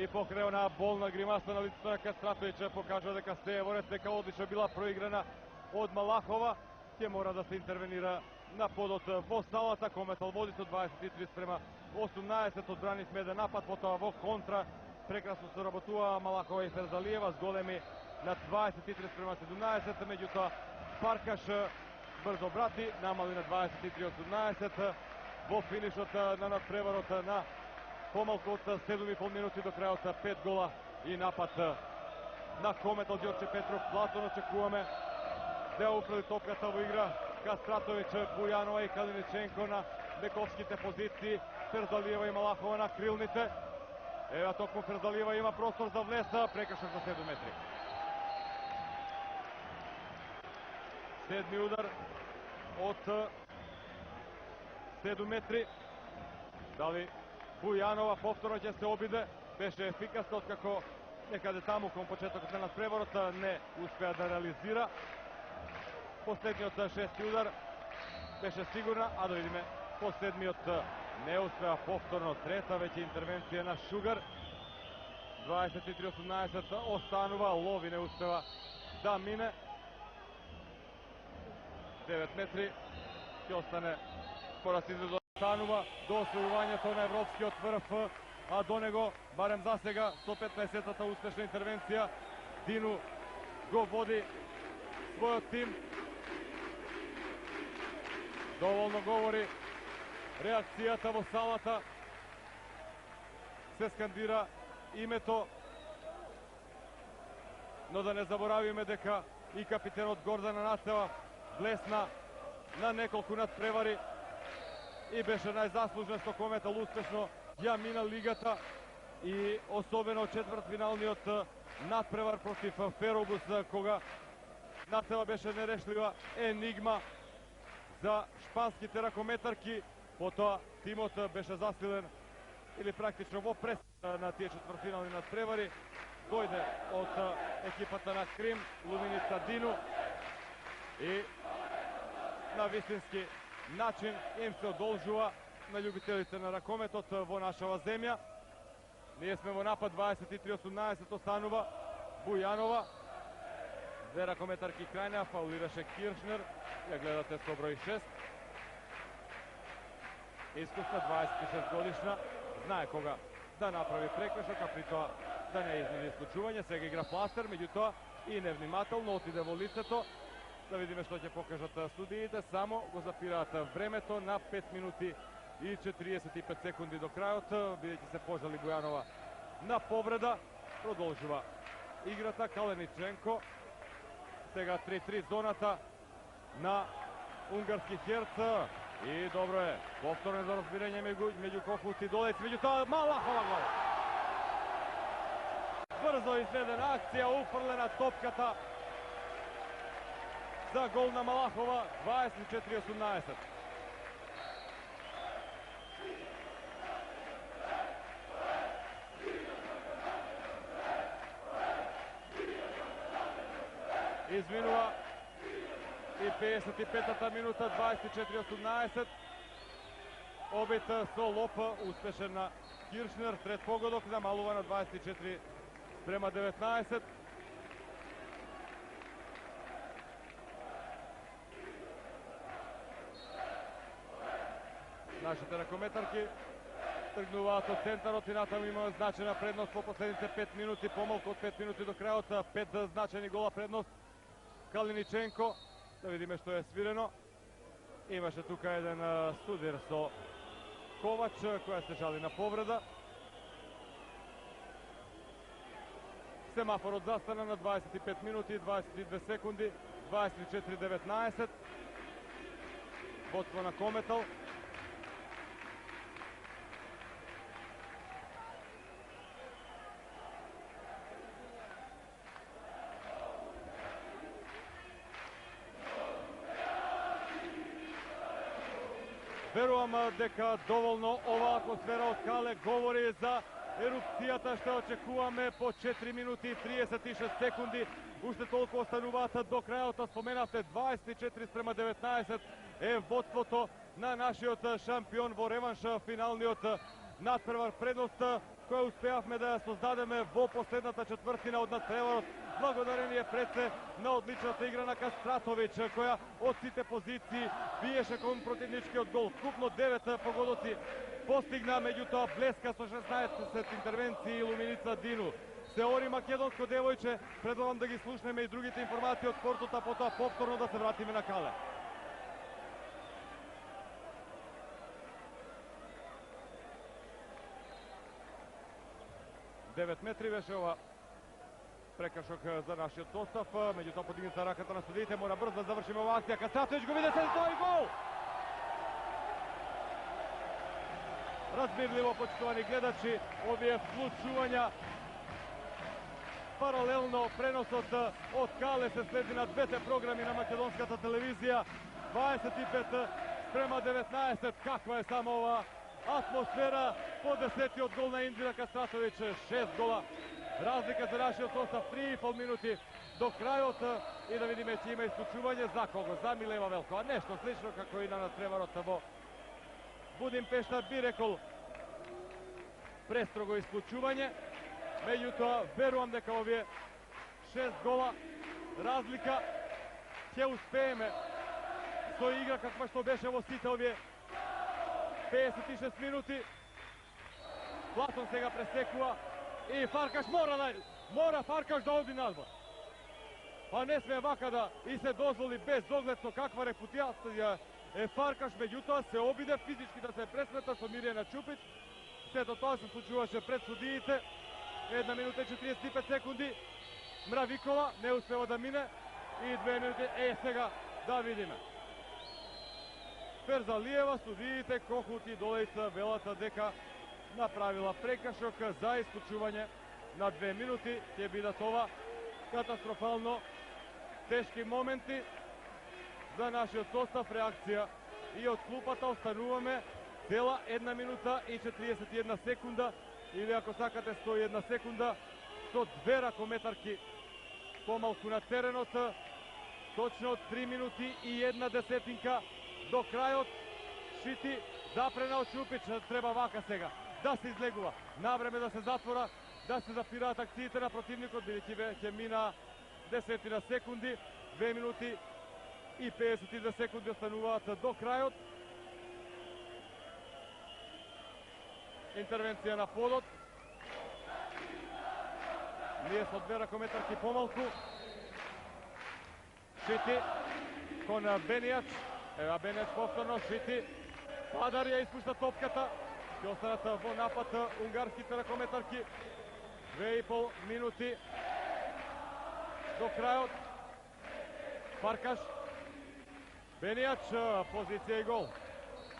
и покрај онаа болна гримаса на лицето на Кастратовиќ покажа дека се е во ред, дека одлично била проиграна од Малахова. Ќе мора да се интервенира на подот во салата. Кометал води со 23 спрема 18. Одбранивме еден напад, потоа во контра прекрасно се работува Малахова и Ферзалиева с големи на 23 спрема 17, меѓутоа Фаркаш брзо брати, намали на 23-18 во финишот на надпреварот на помалку од 7,5 минути до крајот. 5 гола и напад на Кометал. Ѓорче Петров, Платон очекуваме да упреди топката во игра. Кастратовиќ, Бујанова и Калиниченко на бековските позиции, Ферзалиева и Малахова на крилните. Ева токму Ферзалиева има простор за влеса, прекршок за 7 метри. Седми удар од 7 метри. Дали Бујанова повторно ќе се обиде, беше ефикасно, откако некаде таму кон почетокот на надпреворот не успеа да реализира. Последниот шести удар беше сигурна, а да видиме последниот не успеа повторно. Трета веќе интервенција на Шугар. 23-18 останува, Лови не успева да мине. 9 метри ќе остане, мора се изгледа останува до освојувањето на европскиот врв, а до него, барем за сега, 115-та успешна интервенција. Дину го води својот тим. Доволно говори реакцијата во салата. Се скандира името, но да не заборавиме дека и капитенот Гордан Анастева блесна на неколку надпревари и беше најзаслужен со Кометал, успешно ја мина лигата и особено четвртфиналниот надпревар против Феробус, кога Настева беше нерешлива енигма за шпанските ракометарки. Потоа тимот беше засилен или практично во прес на тие четвртфинални надпревари. Дојде од екипата на Крим, Луминица Дину, и на вистински начин им се одолжува на љубителите на ракометот во нашава земја. Ние сме во напад, 23-18 останува. Бујанова, две ракометарки крај неа, фаулираше Киршнер, ја гледате со број 6. Искусна, 26 годишна, знае кога да направи прекршок, а при тоа да не изнеди исклучување. Сега игра пластер, меѓутоа и невнимателно отиде во лицето. Да видиме што ќе покажат судиите. Само го запираат времето на 5 минути и 45 секунди до крајот, бидејќи се пожали Бујанова на повреда. Продолжува играта. Калиниченко, сега 3-3 зоната на унгарски Херц. И добро е, повторно за разбирање меѓу Кохут и Долец, меѓутоа Малахова гол. Брзо изведена акција, уфрлена топката за гол на Малахова, 24-18. Изминува и 55-та минута, 24-18. Обид со лоп, успешен на Киршнер, трет погодок, намалува на 24-19. Нашите ракометарки тргнуваат од центарот и натаму имаат значена предност по последните 5 минути, помалку од 5 минути до крајот, 5 значени гола предност. Калиниченко, да видиме што е свирено. Имаше тука еден судир со Ковач, која се жали на повреда. Семафорот застана на 25 минути и 22 секунди, 24-19. Водство на Кометал. Верувам дека доволно оваа атмосфера од Кале говори за ерупцијата што очекуваме по 4 минути и 36 секунди. Уште толку остануваат до крајот, споменавте 24-19 е водството на нашиот шампион во реванш финалниот надпревар, предност која успеавме да ја создадеме во последната четвртина од надпреварот. Благодарение пред се на одличната игра на Кастратовиќ, која од сите позиции биеше кон противничкиот гол. Вкупно 9 погодоци постигна, меѓутоа блеска со 16 интервенции и Луминица Дину. Се ори македонско девојче, предлагам да ги слушнеме и другите информации од спортот, а потоа повторно да се вратиме на Кале. Девет метри беше ова прекршок за нашиот состав, меѓутоа подигната раката на судиите, мора брзо да завршиме оваа акција. Кастратович го виде се тој гол! Разбирливо, почитувани гледачи, овие вклучувања паралелно преносот од Кале се следи на двете програми на македонската телевизија. 25 спрема 19, каква е само ова атмосфера по 10-тиот гол на Индира Кастратович, 6 гола. Разлика за нашиот состав, 3,5 минути до крајот и да видиме ќе има исклучување за кого, за Милева Велкова, нешто слично како и на надпреварот во Будимпешта, би рекол престрого исклучување, меѓутоа верувам дека овие 6 гола разлика ќе успееме со игра каква што беше во сите овие 56 минути. Платон сега пресекува и Фаркаш мора Фаркаш да оди надвор. Па не сме вака да и се дозволи без доглед со каква репутација е Фаркаш, меѓутоа се обиде физички да се пресмета со Мирјана Чупич. Сето тоа се случуваше пред судиите. 1 минута и 45 секунди. Мравикова не успева да мине и 2 минути. Сега да видиме. Ферзалиева, судиите Кохут и Долејца велат дека направила прекршок за исклучување на 2 минути. Ќе бидат ова катастрофално тешки моменти за нашиот состав. Реакција и од клупата остануваме цела 1 минута и 41 секунда или ако сакате 101 секунда со 2 ракометарки помалку на теренот. Точно 3 минути и 1 десетинка до крајот. Шити запрена од Чупич, треба вака сега да се излегува, навреме да се затвора, да се запираат акциите на противникот, бидејќи веќе мина 10 секунди, 2 минути и 52 секунди остануваат до крајот. Интервенција на подот. Ние со 2 ракометарки помалку. Шити кон Бенијач. Ева Бенијач повторно, Шити. Падар ја испушта топката. Ќе останат во напад унгарските ракометарки. 2,5 минути до крајот. Фаркаш. Бенијач, позиција и гол.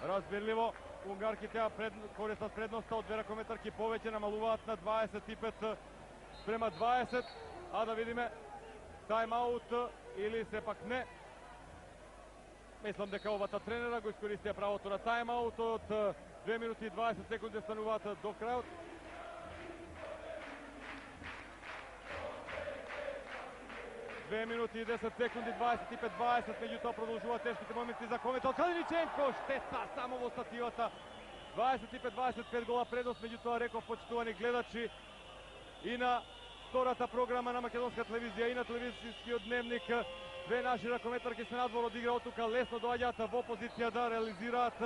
Разбирливо, унгарките користат предноста од 2 ракометарки повеќе, намалуваат на 25 спрема 20, а да видиме тајм-аут или сепак не. Мислам дека овата тренера го искористија правото на тајм-аут. Од 2 минути и 20 секунди стануваат до крајот. Две минути и 10 секунди, 25-20, меѓутоа продолжуваат тешките моменти за Кометал. Калиниченко, штета само во стативата. 25-25 гола предност, меѓутоа реков, почитувани гледачи, и на втората програма на македонска телевизија и на телевизискиот дневник, две наши ракометарки се надвор од игра, тука лесно доаѓаат во позиција да реализираат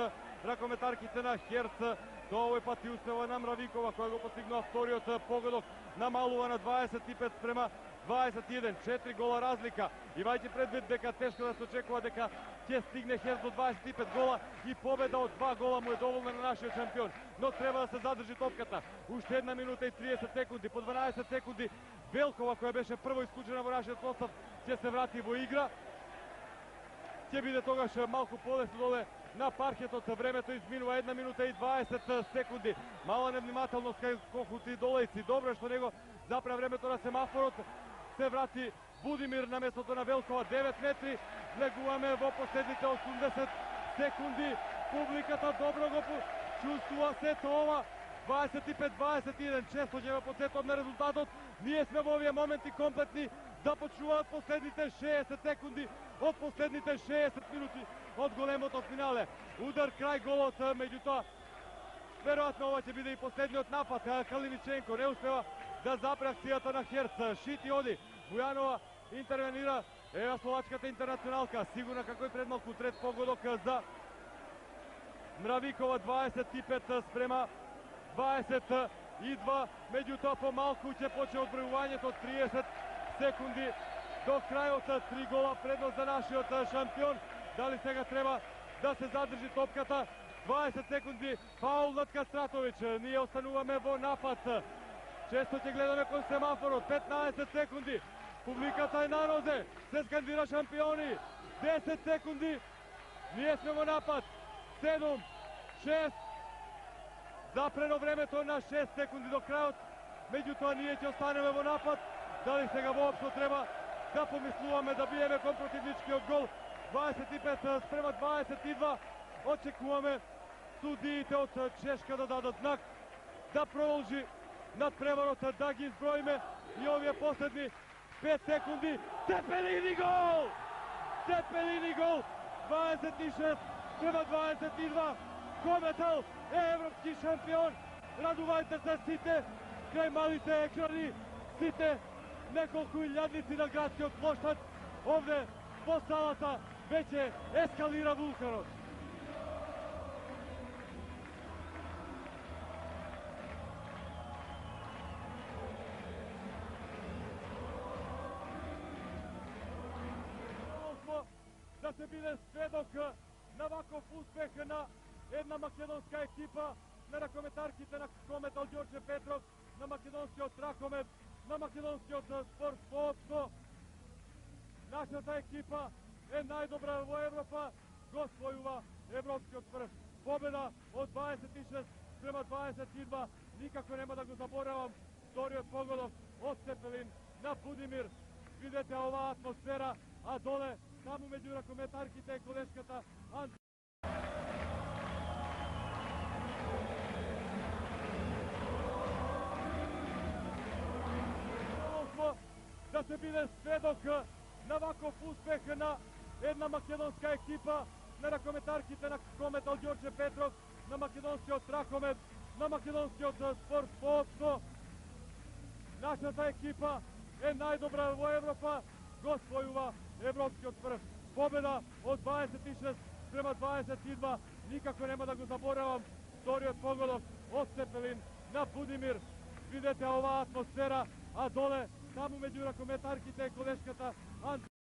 ракометарките на Херц. Тоа овој пат и успева на Мравикова, која го постигнува вториот погодок, намалува на 25 спрема 21, 4 гола разлика. Имајќи предвид дека тешко да се очекува дека ќе стигне Херц до 25 гола и победа од 2 гола му е доволна на нашиот шампион. Но треба да се задржи топката. Уште 1 минута и 30 секунди, по 12 секунди Велкова, која беше прво исклучена во нашиот состав, ќе се врати во игра. Ќе биде тогаш малку полесно доле на паркетот. Времето изминува 1 минута и 20 секунди. Мала невнимателност кај Кохут и Долејци. Добро што него запре времето на семафорот. Се врати Будимир на местото на Велкова. 9 метри. Влегуваме во последните 80 секунди. Публиката добро го чувствува сето ова. 25-21. Често ќе подсетувам на резултатот. Ние сме во овие моменти комплетни. Започнуваат последните 60 секунди од последните 60 минути од големото финале. Удар крај голот, меѓутоа веројатно ова ќе биде и последниот напад. Калиниченко не успева да запре акцијата на Херц. Шити оди. Бујанова интервенира. Ева словачката интернационалка. Сигурна како и пред малку трет погодок за Мравикова. 25 спрема 22. Меѓутоа помалку ќе почне одбројувањето. 30 секунди до крајот. 3 гола предност за нашиот шампион. Дали сега треба да се задржи топката? 20 секунди, фаул над Кастратович. Ние остануваме во напад. Често ќе гледаме кон семафорот, 15 секунди. Публиката е на нозе, се скандира шампиони. 10 секунди. Ние сме во напад. 7, 6. Запрено времето на 6 секунди до крајот. Меѓутоа ние ќе останеме во напад. Дали сега воопшто треба да помислуваме да биеме кон противничкиот гол. 25 спрема 22. Очекуваме судиите од Чешка да дадат знак да продолжи надпреварот, да ги изброиме и овие последни 5 секунди. Цепелини гол! Цепелини гол! 26 према 22. Кометал е европски шампион. Радувајте се сите крај малите екрани, сите неколку илјадници на градскиот плоштад. Овде во салата веќе ескалира вулканот. Да се биде сведок на ваков успех на една македонска екипа, на ракометарките на Кометал Ѓорче Петров, на македонскиот ракомет, на македонскиот спорт воопшто. Нашата екипа е најдобра во Европа, го освојува европскиот прв. Победа од 26 према 22. Никако нема да го заборавам вториот погодок од Цепелин на Будимир. Видете оваа атмосфера, а доле таму меѓу ракометарките е колешката да се биде сведок на ваков успех на една македонска екипа, на ракометарките на Кометал Ѓорче Петров, на македонскиот ракомет, на македонскиот спорт воопшто. Нашата екипа е најдобра во Европа, го освојува европскиот прв. Победа од 26 према 22. Никако нема да го заборавам вториот погодок од Цепелин на Будимир. Видете оваа атмосфера, а доле таму меѓу ракометарките е колешката